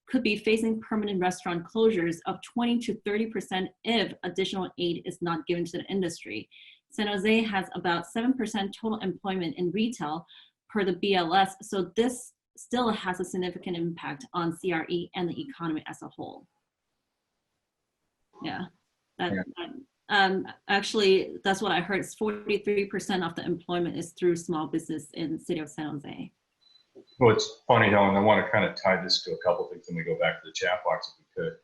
could be facing permanent restaurant closures of 20 to 30% if additional aid is not given to the industry. San Jose has about 7% total employment in retail per the BLS. So this still has a significant impact on CRE and the economy as a whole. Yeah. Actually, that's what I heard. It's 43% of the employment is through small business in the city of San Jose. Well, it's funny, Helen, I want to kind of tie this to a couple of things, and we go back to the chat box if we could.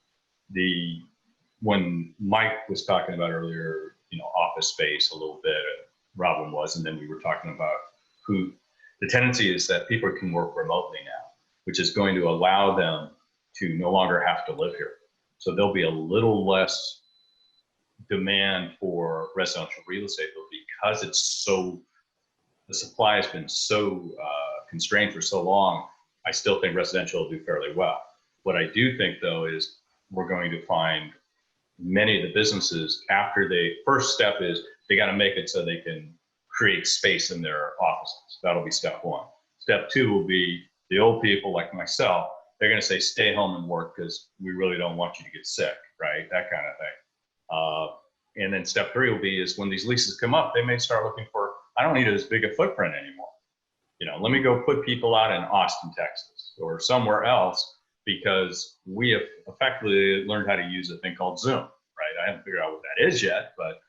When Mike was talking about earlier, office space a little bit, Robin was, and then we were talking about who the tendency is that people can work remotely now, which is going to allow them to no longer have to live here. So there'll be a little less demand for residential real estate, but because the supply has been so constrained for so long, I still think residential will do fairly well. What I do think though is we're going to find many of the businesses, after first step is they got to make it so they can create space in their offices. That'll be step one. Step two will be the old people like myself. They're going to say, stay home and work because we really don't want you to get sick, right? That kind of thing. And then step three will be is when these leases come up, they may start looking for, I don't need as big a footprint anymore. Let me go put people out in Austin, Texas, or somewhere else, because we have effectively learned how to use a thing called Zoom, right? I haven't figured out what that is yet, but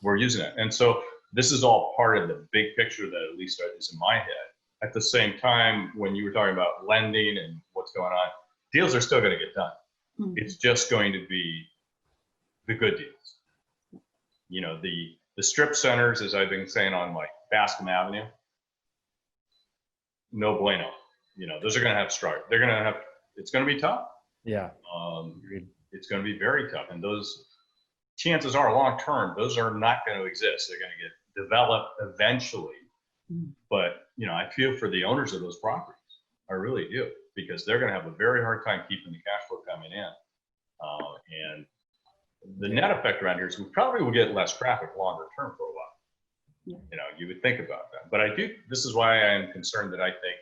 we're using it. And so this is all part of the big picture that at least is in my head. At the same time, when you were talking about lending and what's going on, deals are still going to get done. Mm-hmm. It's just going to be the good deals. The strip centers, as I've been saying on like Bascom Avenue, no bueno. Those are going to have struggle. It's going to be tough. Yeah. It's going to be very tough. And those chances are long-term, those are not going to exist. They're going to get developed eventually. Mm. But, I feel for the owners of those properties. I really do, because they're going to have a very hard time keeping the cash flow coming in. And the net effect around here is we probably will get less traffic longer term for a while. Yeah. You would think about that. But this is why I am concerned that I think,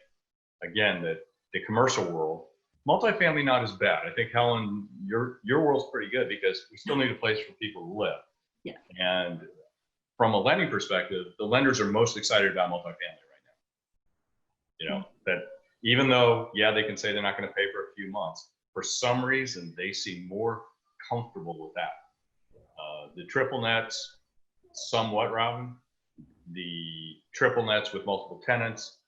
again, that the commercial world, multifamily not as bad. I think, Helen, your world's pretty good because we still need a place for people to live. Yeah. And from a lending perspective, the lenders are most excited about multifamily right now. That even though, they can say they're not going to pay for a few months, for some reason, they seem more comfortable with that. The triple nets, somewhat, Robin. The triple nets with multiple tenants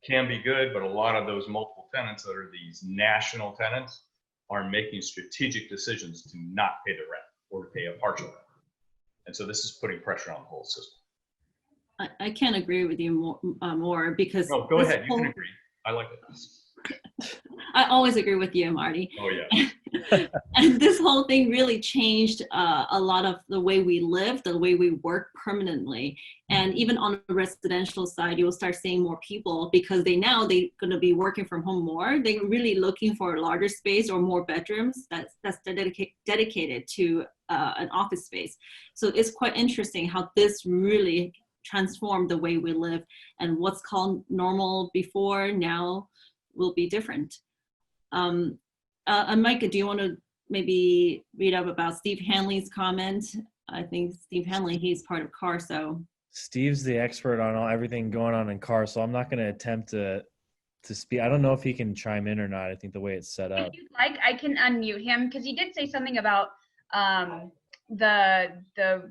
can be good, but a lot of those multiple tenants that are these national tenants are making strategic decisions to not pay the rent or to pay a partial rent. And so this is putting pressure on the whole system. I can't agree with you more because— No, go ahead. You can agree. I like it. I always agree with you, Marty. Oh, yeah. And this whole thing really changed a lot of the way we live, the way we work permanently. And even on the residential side, you'll start seeing more people because they're going to be working from home more. They're really looking for a larger space or more bedrooms that's dedicated to an office space. So it's quite interesting how this really transformed the way we live, and what's called normal before now will be different. And Micah, do you want to maybe read up about Steve Hanley's comment? I think Steve Hanley, he's part of CAR, so. Steve's the expert on everything going on in CAR, so I'm not going to attempt to speak. I don't know if he can chime in or not. I think the way it's set up. If you'd like, I can unmute him because he did say something about the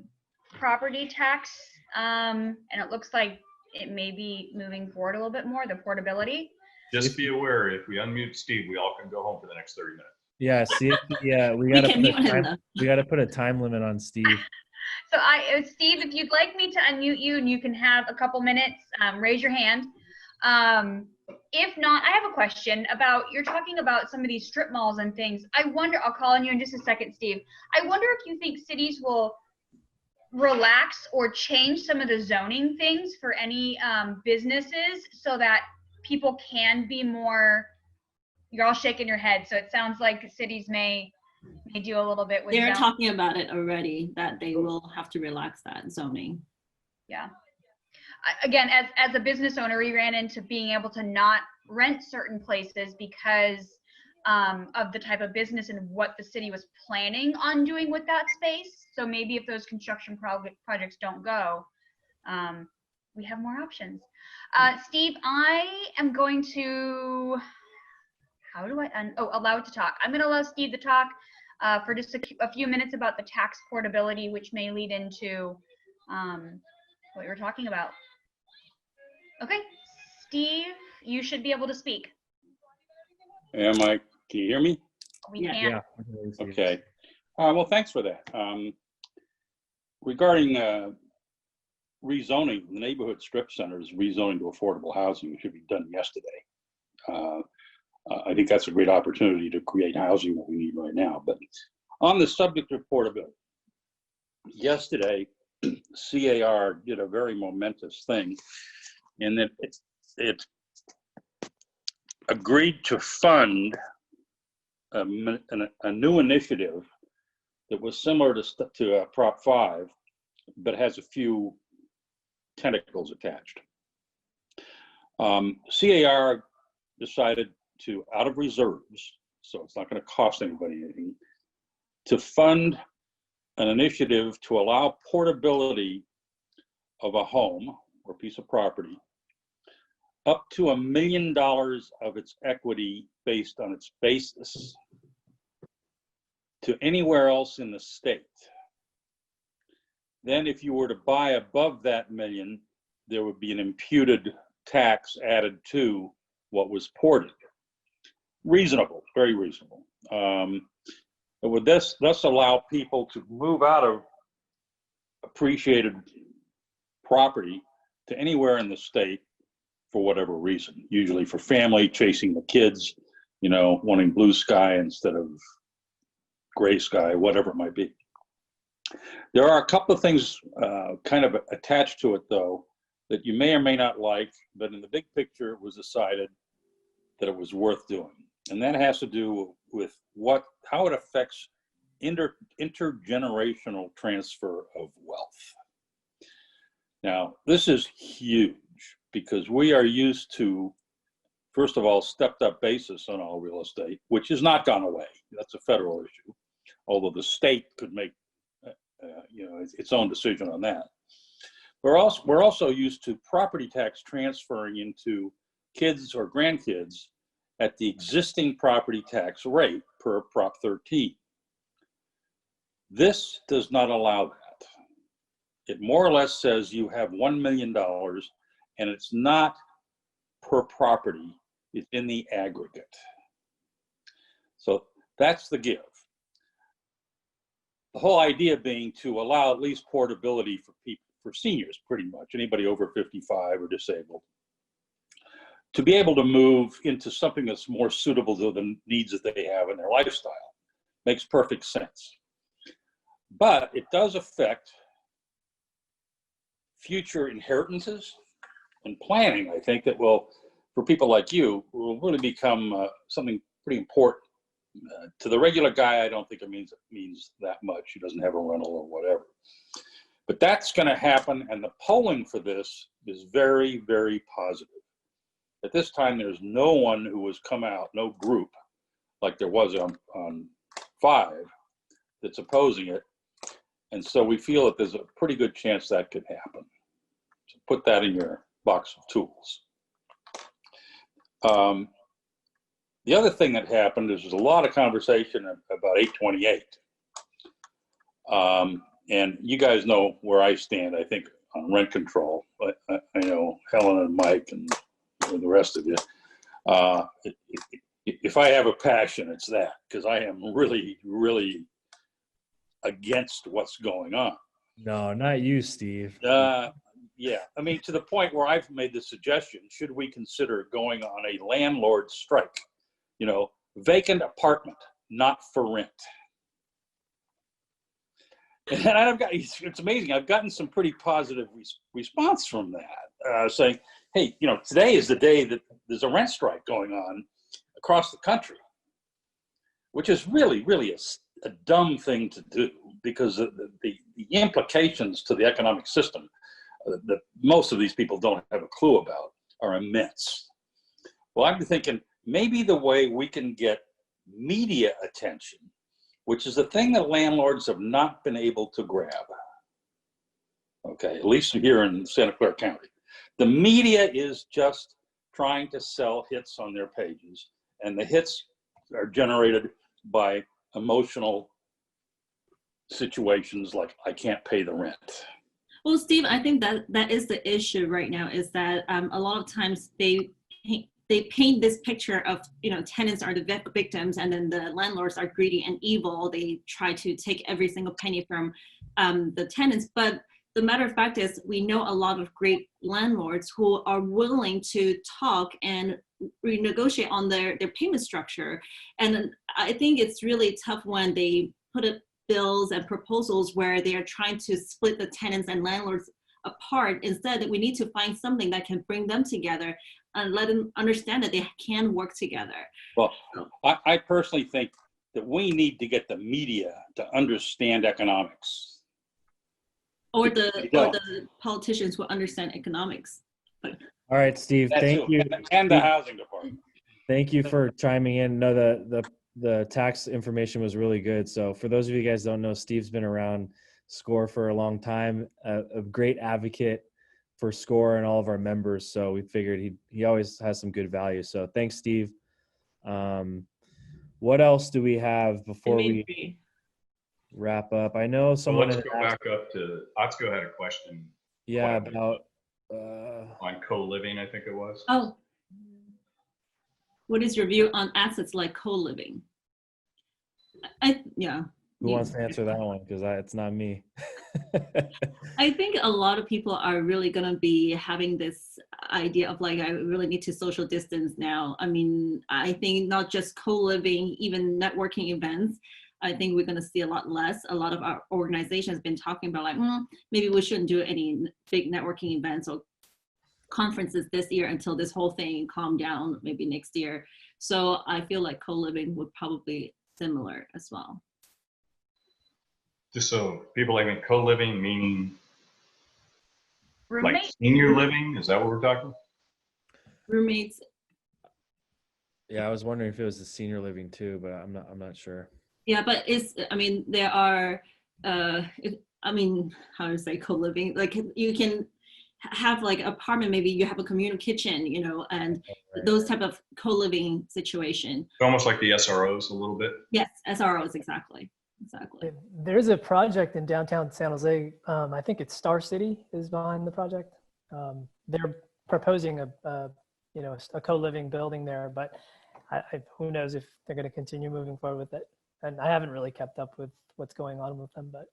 property tax, and it looks like it may be moving forward a little bit more, the portability. Just be aware, if we unmute Steve, we all can go home for the next 30 minutes. Yeah, see, yeah, we got to put a time limit on Steve. So Steve, if you'd like me to unmute you and you can have a couple minutes, raise your hand. If not, I have a question about, you're talking about some of these strip malls and things. I wonder, I'll call on you in just a second, Steve. I wonder if you think cities will relax or change some of the zoning things for any businesses so that people can be more, you're all shaking your head, so it sounds like cities may do a little bit with They're zoning. talking about it already, that they will have to relax that zoning. Yeah. Again, as a business owner, we ran into being able to not rent certain places because of the type of business and what the city was planning on doing with that space. So maybe if those construction projects don't go, we have more options. Steve, I am going to, how do I, allow it to talk. I'm going to allow Steve to talk for just a few minutes about the tax portability, which may lead into what you were talking about. Okay, Steve, you should be able to speak. Can you hear me? We can. Yeah. Okay. Well, thanks for that. Regarding rezoning, the neighborhood strip centers, rezoning to affordable housing should be done yesterday. I think that's a great opportunity to create housing that we need right now. But on the subject of portability, yesterday, CAR did a very momentous thing in that it agreed to fund a new initiative that was similar to Prop 5, but has a few tentacles attached. CAR decided to, out of reserves, so it's not going to cost anybody anything, to fund an initiative to allow portability of a home or piece of property up to $1 million of its equity based on its basis to anywhere else in the state. Then if you were to buy above that million, there would be an imputed tax added to what was ported. Reasonable, very reasonable. It would thus allow people to move out of appreciated property to anywhere in the state for whatever reason, usually for family, chasing the kids, you know, wanting blue sky instead of gray sky, whatever it might be. There are a couple of things kind of attached to it, though, that you may or may not like, but in the big picture, it was decided that it was worth doing. And that has to do with how it affects intergenerational transfer of wealth. Now, this is huge because we are used to, first of all, stepped up basis on all real estate, which has not gone away. That's a federal issue, although the state could make its own decision on that. We're also used to property tax transferring into kids or grandkids at the existing property tax rate per Prop 13. This does not allow that. It more or less says you have $1 million and it's not per property, it's in the aggregate. So that's the give. The whole idea being to allow at least portability for people, for seniors pretty much, anybody over 55 or disabled, to be able to move into something that's more suitable to the needs that they have in their lifestyle. Makes perfect sense. But it does affect future inheritances and planning. I think that will, for people like you, will really become something pretty important. To the regular guy, I don't think it means that much. He doesn't have a rental or whatever. But that's going to happen, and the polling for this is very, very positive. At this time, there's no one who has come out, no group, like there was on 5, that's opposing it. And so we feel that there's a pretty good chance that could happen. So put that in your box of tools. The other thing that happened is there's a lot of conversation about 828. And you guys know where I stand, I think, on rent control. I know Helen and Mike and the rest of you. If I have a passion, it's that, because I am really, really against what's going on. No, not you, Steve. Yeah, I mean, to the point where I've made the suggestion, should we consider going on a landlord strike? You know, vacant apartment, not for rent. And I've got, it's amazing, I've gotten some pretty positive response from that, saying, hey, you know, today is the day that there's a rent strike going on across the country, which is really, really a dumb thing to do, because the implications to the economic system that most of these people don't have a clue about are immense. Well, I'm thinking maybe the way we can get media attention, which is the thing that landlords have not been able to grab, okay, at least here in Santa Clara County. The media is just trying to sell hits on their pages, and the hits are generated by emotional situations like, I can't pay the rent. Well, Steve, I think that is the issue right now, is that a lot of times they paint this picture of, you know, tenants are the victims, and then the landlords are greedy and evil. They try to take every single penny from the tenants. But the matter of fact is, we know a lot of great landlords who are willing to talk and renegotiate on their payment structure. And I think it's really tough when they put up bills and proposals where they are trying to split the tenants and landlords apart. Instead, we need to find something that can bring them together and let them understand that they can work together. Well, I personally think that we need to get the media to understand economics. Or the politicians who understand economics. But All right, Steve, thank you. And the housing department. Thank you for chiming in. No, the tax information was really good. So for those of you guys who don't know, Steve's been around SCORE for a long time, a great advocate for SCORE and all of our members. So we figured he always has some good value. So thanks, Steve. What else do we have before we wrap up? I know someone. Let's go back up to Otsko had a question. Yeah, about on co-living, I think it was. Oh, what is your view on assets like co-living? Yeah. Who wants to answer that one? Because it's not me. I think a lot of people are really going to be having this idea of like, I really need to social distance now. I mean, I think not just co-living, even networking events, I think we're going to see a lot less. A lot of our organizations have been talking about like, maybe we shouldn't do any big networking events or conferences this year until this whole thing calm down, maybe next year. So I feel like co-living would probably be similar as well. Just so people living co-living, meaning Roommate? like senior living, is that what we're talking? Roommates. Yeah, I was wondering if it was the senior living too, but I'm not sure. Yeah, but I mean, there are, I mean, how to say co-living, like you can have like apartment, maybe you have a communal kitchen, you know, and those type of co-living situation. It's almost like the SROs a little bit. Yes, SROs, exactly. There's a project in downtown San Jose. I think it's Star City is behind the project. They're proposing a co-living building there, but who knows if they're going to continue moving forward with it. And I haven't really kept up with what's going on with them, but.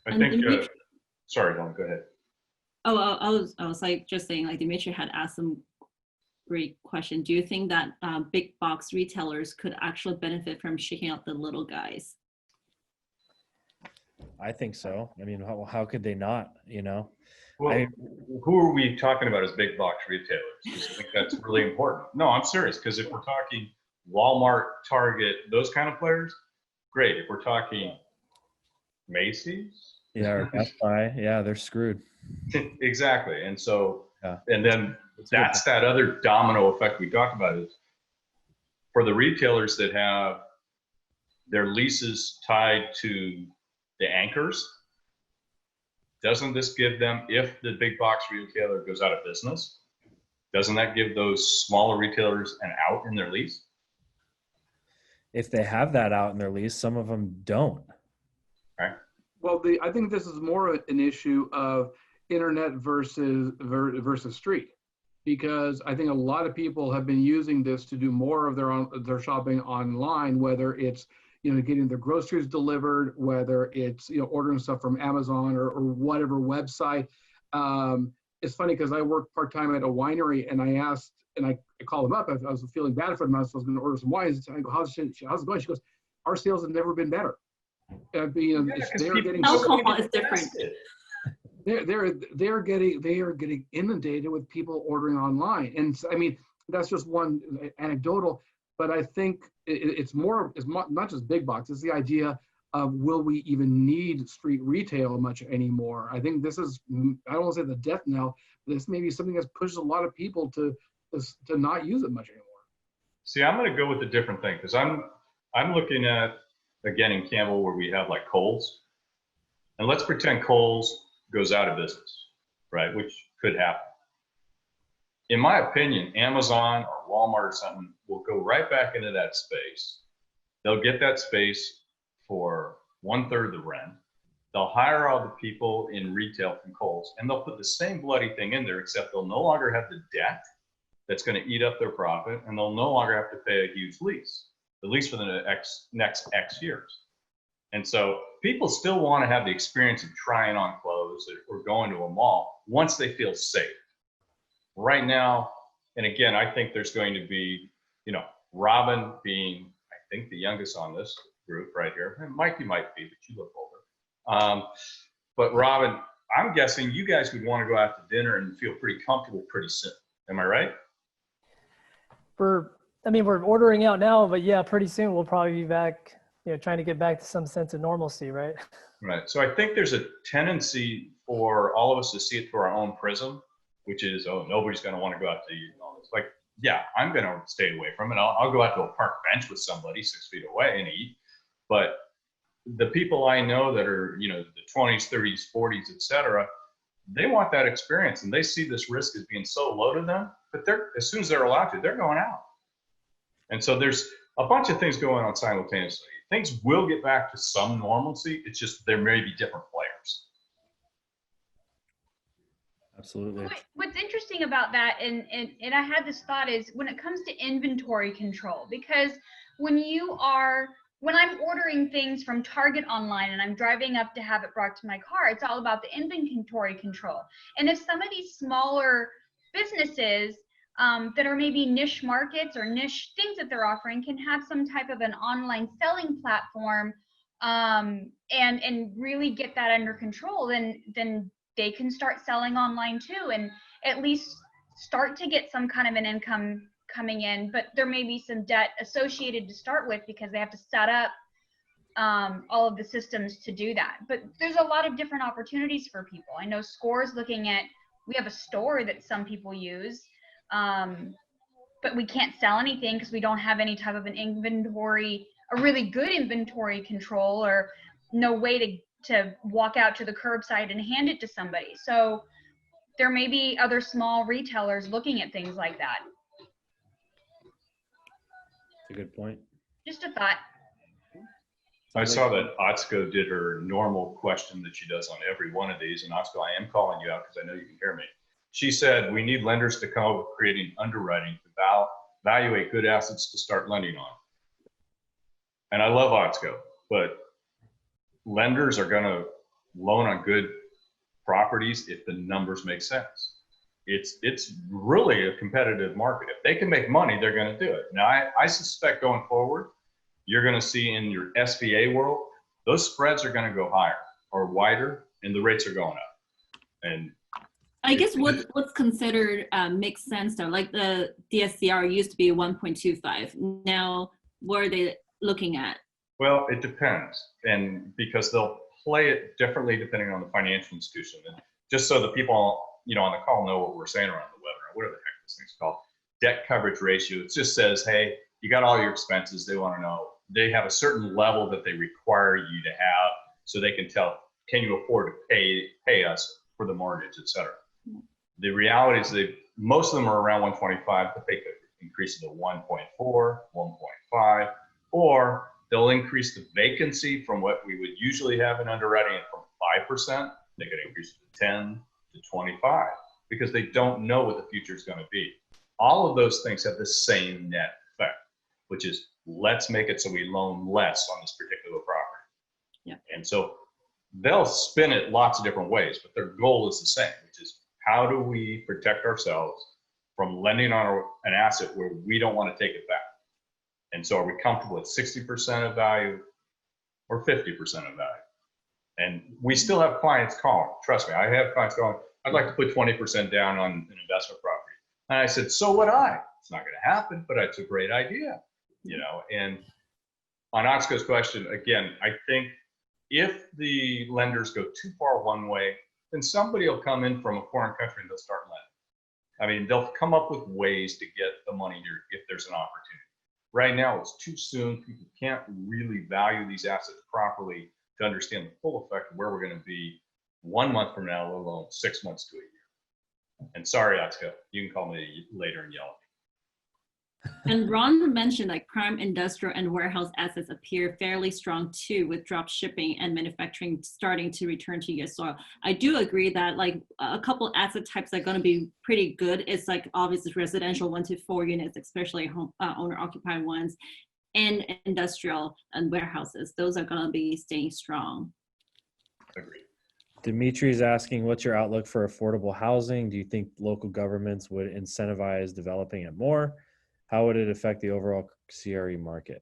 I think, sorry, Helen, go ahead. Oh, I was like just saying, like Dimitri had asked some great question. Do you think that big box retailers could actually benefit from shaking out the little guys? I think so. I mean, how could they not, you know? Well, who are we talking about as big box retailers? Because I think that's really important. No, I'm serious, because if we're talking Walmart, Target, those kind of players, great. If we're talking Macy's, Yeah, or Best Buy, yeah, they're screwed. exactly. And so, Yeah. and then that's that other domino effect we talked about, is for the retailers that have their leases tied to the anchors, doesn't this give them, if the big box retailer goes out of business, doesn't that give those smaller retailers an out in their lease? If they have that out in their lease, some of them don't. Right. Well, I think this is more an issue of internet versus street, because I think a lot of people have been using this to do more of their shopping online, whether it's, you know, getting their groceries delivered, whether it's, you know, ordering stuff from Amazon or whatever website. It's funny because I work part-time at a winery, and I asked, and I called them up. I was feeling bad for them. I was going to order some wines. I go, how's it going? She goes, our sales have never been better. They're getting alcohol is different. They are getting inundated with people ordering online, and I mean, that's just one anecdotal. But I think it's not just big box. It's the idea of, will we even need street retail much anymore? I think this is, I don't want to say the death knell, but this may be something that's pushed a lot of people to not use it much anymore. See, I'm going to go with a different thing, because I'm looking at, again, in Campbell, where we have like Kohl's, and let's pretend Kohl's goes out of business, right? Which could happen. In my opinion, Amazon or Walmart or something will go right back into that space. They'll get that space for 1/3 the rent. They'll hire all the people in retail from Kohl's, and they'll put the same bloody thing in there, except they'll no longer have the debt that's going to eat up their profit, and they'll no longer have to pay a huge lease, at least for the next X years. And so people still want to have the experience of trying on clothes or going to a mall once they feel safe. Right now, and again, I think there's going to be, you know, Robin being, I think, the youngest on this group right here. And Mikey might be, but you look older. But Robin, I'm guessing you guys would want to go out to dinner and feel pretty comfortable pretty soon. Am I right? We're ordering out now, but yeah, pretty soon we'll probably be back, you know, trying to get back to some sense of normalcy, right? Right. So I think there's a tendency for all of us to see it through our own prism, which is, oh, nobody's going to want to go out to eat and all this. Like, yeah, I'm going to stay away from it. I'll go out to a park bench with somebody 6 feet away and eat. But the people I know that are, you know, the 20s, 30s, 40s, et cetera, they want that experience, and they see this risk as being so low to them, but as soon as they're allowed to, they're going out. And so there's a bunch of things going on simultaneously. Things will get back to some normalcy. It's just there may be different players. Absolutely. What's interesting about that, and I had this thought, is when it comes to inventory control, because when I'm ordering things from Target online and I'm driving up to have it brought to my car, it's all about the inventory control. And if some of these smaller businesses that are maybe niche markets or niche things that they're offering can have some type of an online selling platform and really get that under control, then they can start selling online too, and at least start to get some kind of an income coming in. But there may be some debt associated to start with because they have to set up all of the systems to do that. But there's a lot of different opportunities for people. I know Score's looking at, we have a store that some people use, but we can't sell anything because we don't have any type of an inventory, a really good inventory control, or no way to walk out to the curbside and hand it to somebody. So there may be other small retailers looking at things like that. That's a good point. Just a thought. I saw that Otsko did her normal question that she does on every one of these. And Otsko, I am calling you out because I know you can hear me. She said, we need lenders to come up with creating underwriting to evaluate good assets to start lending on. And I love Otsko, but lenders are going to loan on good properties if the numbers make sense. it's really a competitive market. If they can make money, they're going to do it. Now, I suspect going forward, you're going to see in your SBA world, those spreads are going to go higher or wider, and the rates are going up. And I guess what's considered makes sense though. Like the DSCR used to be 1.25. Now, what are they looking at? well, it depends, and because they'll play it differently depending on the financial institution. And just so the people on the call know what we're saying around the webinar, whatever the heck this thing's called, debt coverage ratio. It just says, hey, you got all your expenses. They want to know. They have a certain level that they require you to have, so they can tell, can you afford to pay us for the mortgage, et cetera. The reality is most of them are around 125, but they could increase it to 1.4, 1.5, or they'll increase the vacancy from what we would usually have in underwriting from 5%. They could increase it to 10 to 25 because they don't know what the future is going to be. All of those things have the same net effect, which is let's make it so we loan less on this particular property. Yeah. And so they'll spin it lots of different ways, but their goal is the same, which is how do we protect ourselves from lending on an asset where we don't want to take it back? And so are we comfortable with 60% of value or 50% of value? And we still have clients calling. Trust me, I have clients going, I'd like to put 20% down on an investment property. And I said, so would I. It's not going to happen, but it's a great idea. And on Oxco's question, again, I think if the lenders go too far one way, then somebody will come in from a foreign country and they'll start lending. I mean, they'll come up with ways to get the money here if there's an opportunity. Right now, it's too soon. People can't really value these assets properly to understand the full effect of where we're going to be 1 month from now, let alone 6 months to a year. And sorry, Oxco, you can call me later and yell at me. And Ron mentioned like prime industrial and warehouse assets appear fairly strong too, with drop shipping and manufacturing starting to return to US soil. I do agree that like a couple asset types are going to be pretty good. It's like obviously residential 1 to 4 units, especially home owner occupied ones, and industrial and warehouses. Those are going to be staying strong. Agreed. Dimitri is asking, what's your outlook for affordable housing? Do you think local governments would incentivize developing it more? How would it affect the overall CRE market?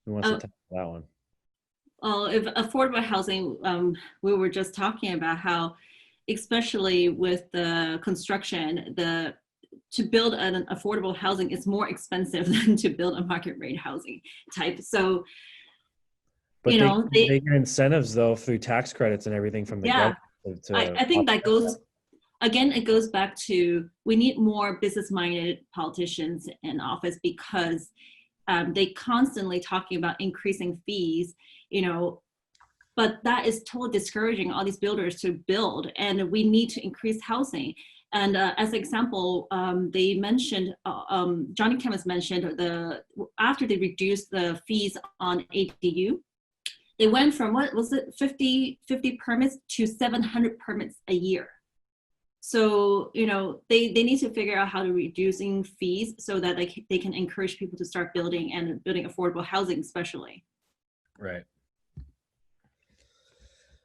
Who wants to tackle that one? Well, if affordable housing, we were just talking about how, especially with the construction, to build an affordable housing is more expensive than to build a market rate housing type. So, but they get incentives though through tax credits and everything from the government. I think that goes. Again, it goes back to we need more business-minded politicians in office because they constantly talking about increasing fees, but that is totally discouraging all these builders to build, and we need to increase housing. And as an example, they mentioned, Johnny Camus mentioned after they reduced the fees on ADU, they went from, 50 permits to 700 permits a year. So, they need to figure out how to reducing fees so that they can encourage people to start building affordable housing, especially. Right.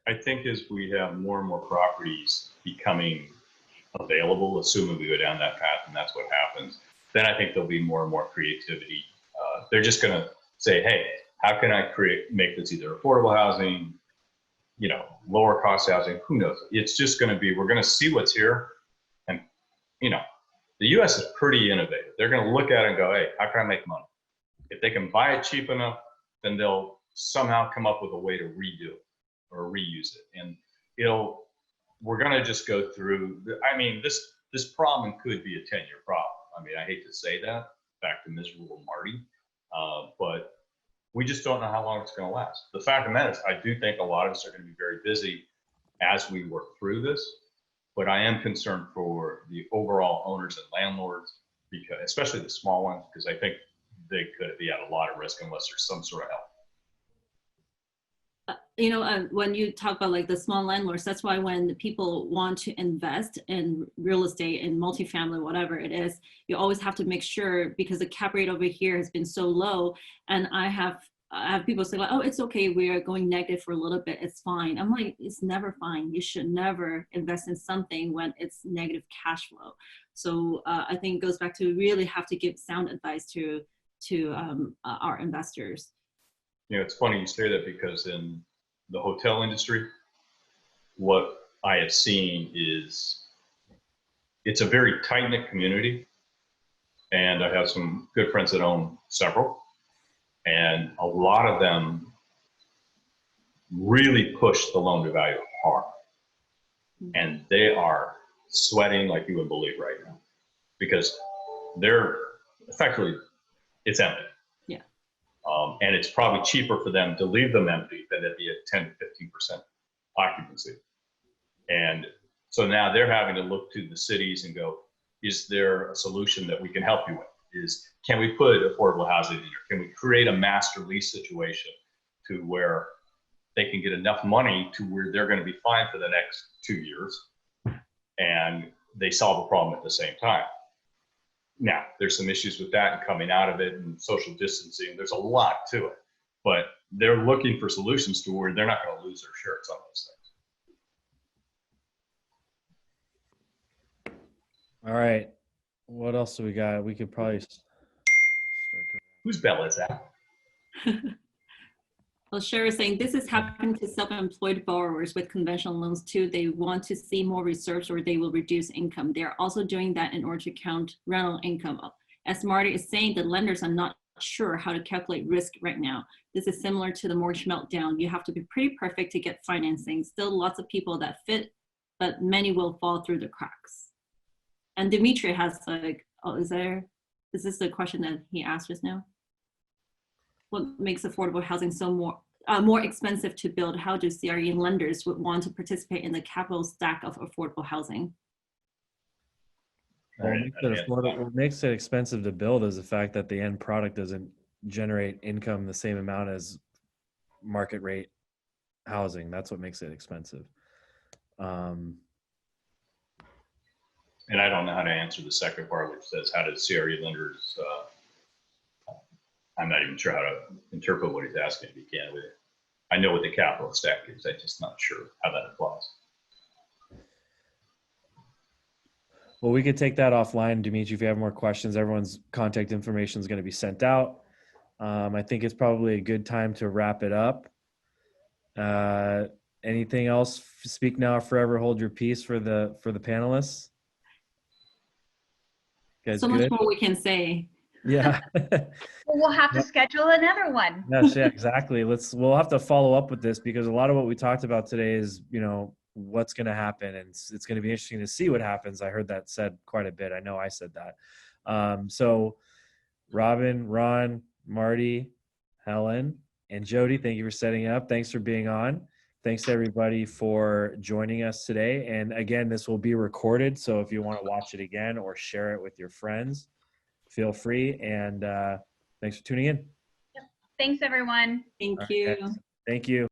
I think as we have more and more properties becoming available, assuming we go down that path and that's what happens, then I think there'll be more and more creativity. They're just going to say, hey, how can I make this either affordable housing, lower cost housing, who knows? It's just going to be, we're going to see what's here. And, the US is pretty innovative. They're going to look at it and go, hey, how can I make money? If they can buy it cheap enough, then they'll somehow come up with a way to redo it or reuse it. And we're going to just go through, this problem could be a 10-year problem. I hate to say that, back to miserable Marty, but we just don't know how long it's going to last. The fact of the matter is, I do think a lot of us are going to be very busy as we work through this, but I am concerned for the overall owners and landlords, because, especially the small ones, because I think they could be at a lot of risk unless there's some sort of help. When you talk about like the small landlords, that's why when people want to invest in real estate, in multifamily, whatever it is, you always have to make sure, because the cap rate over here has been so low. And I have I have people say like, oh, it's okay, we are going negative for a little bit, it's fine. I'm like, it's never fine. You should never invest in something when it's negative cash flow. So I think it goes back to really have to give sound advice to our investors. You know, it's funny you say that because in the hotel industry, what I have seen is it's a very tight-knit community. And I have some good friends that own several. And a lot of them really push the loan to value hard. And they are sweating like you wouldn't believe right now because they're effectively, it's empty. Yeah. And it's probably cheaper for them to leave them empty than it be at 10 to 15% occupancy. And so now they're having to look to the cities and go, is there a solution that we can help you with? Can we put affordable housing in here? Can we create a master lease situation to where they can get enough money to where they're going to be fine for the next 2 years and they solve a problem at the same time? Now, there's some issues with that and coming out of it and social distancing. There's a lot to it, but they're looking for solutions to where they're not going to lose their shirts on those things. All right. What else do we got? We could probably start. Whose bell is that? Well, Sherry is saying this is happening to self-employed borrowers with conventional loans too. They want to see more reserves or they will reduce income. They are also doing that in order to count rental income. As Marty is saying, the lenders are not sure how to calculate risk right now. This is similar to the mortgage meltdown. You have to be pretty perfect to get financing. Still lots of people that fit, but many will fall through the cracks. And Dimitri has like, oh, is this the question that he asked just now? What makes affordable housing so more expensive to build? How do CRE lenders would want to participate in the capital stack of affordable housing? What makes it expensive to build is the fact that the end product doesn't generate income the same amount as market rate housing. That's what makes it expensive. And I don't know how to answer the second part, which says, how does CRE lenders, I'm not even sure how to interpret what he's asking, to be candid with you. I know what the capital stack is. I'm just not sure how that applies. Well, we could take that offline, Dimitri, if you have more questions. Everyone's contact information is going to be sent out. I think it's probably a good time to wrap it up. Anything else? Speak now or forever hold your peace for the panelists. Guys, so much more we can say. Yeah. Well, we'll have to schedule another one. Yes, yeah, exactly. We'll have to follow up with this because a lot of what we talked about today is, what's going to happen, and it's going to be interesting to see what happens. I heard that said quite a bit. I know I said that. So Robin, Ron, Marty, Helen, and Jody, thank you for setting up. Thanks for being on. Thanks to everybody for joining us today. And again, this will be recorded. So if you want to watch it again or share it with your friends, feel free. And thanks for tuning in. Yep. Thanks, everyone. Thank you. Thank you.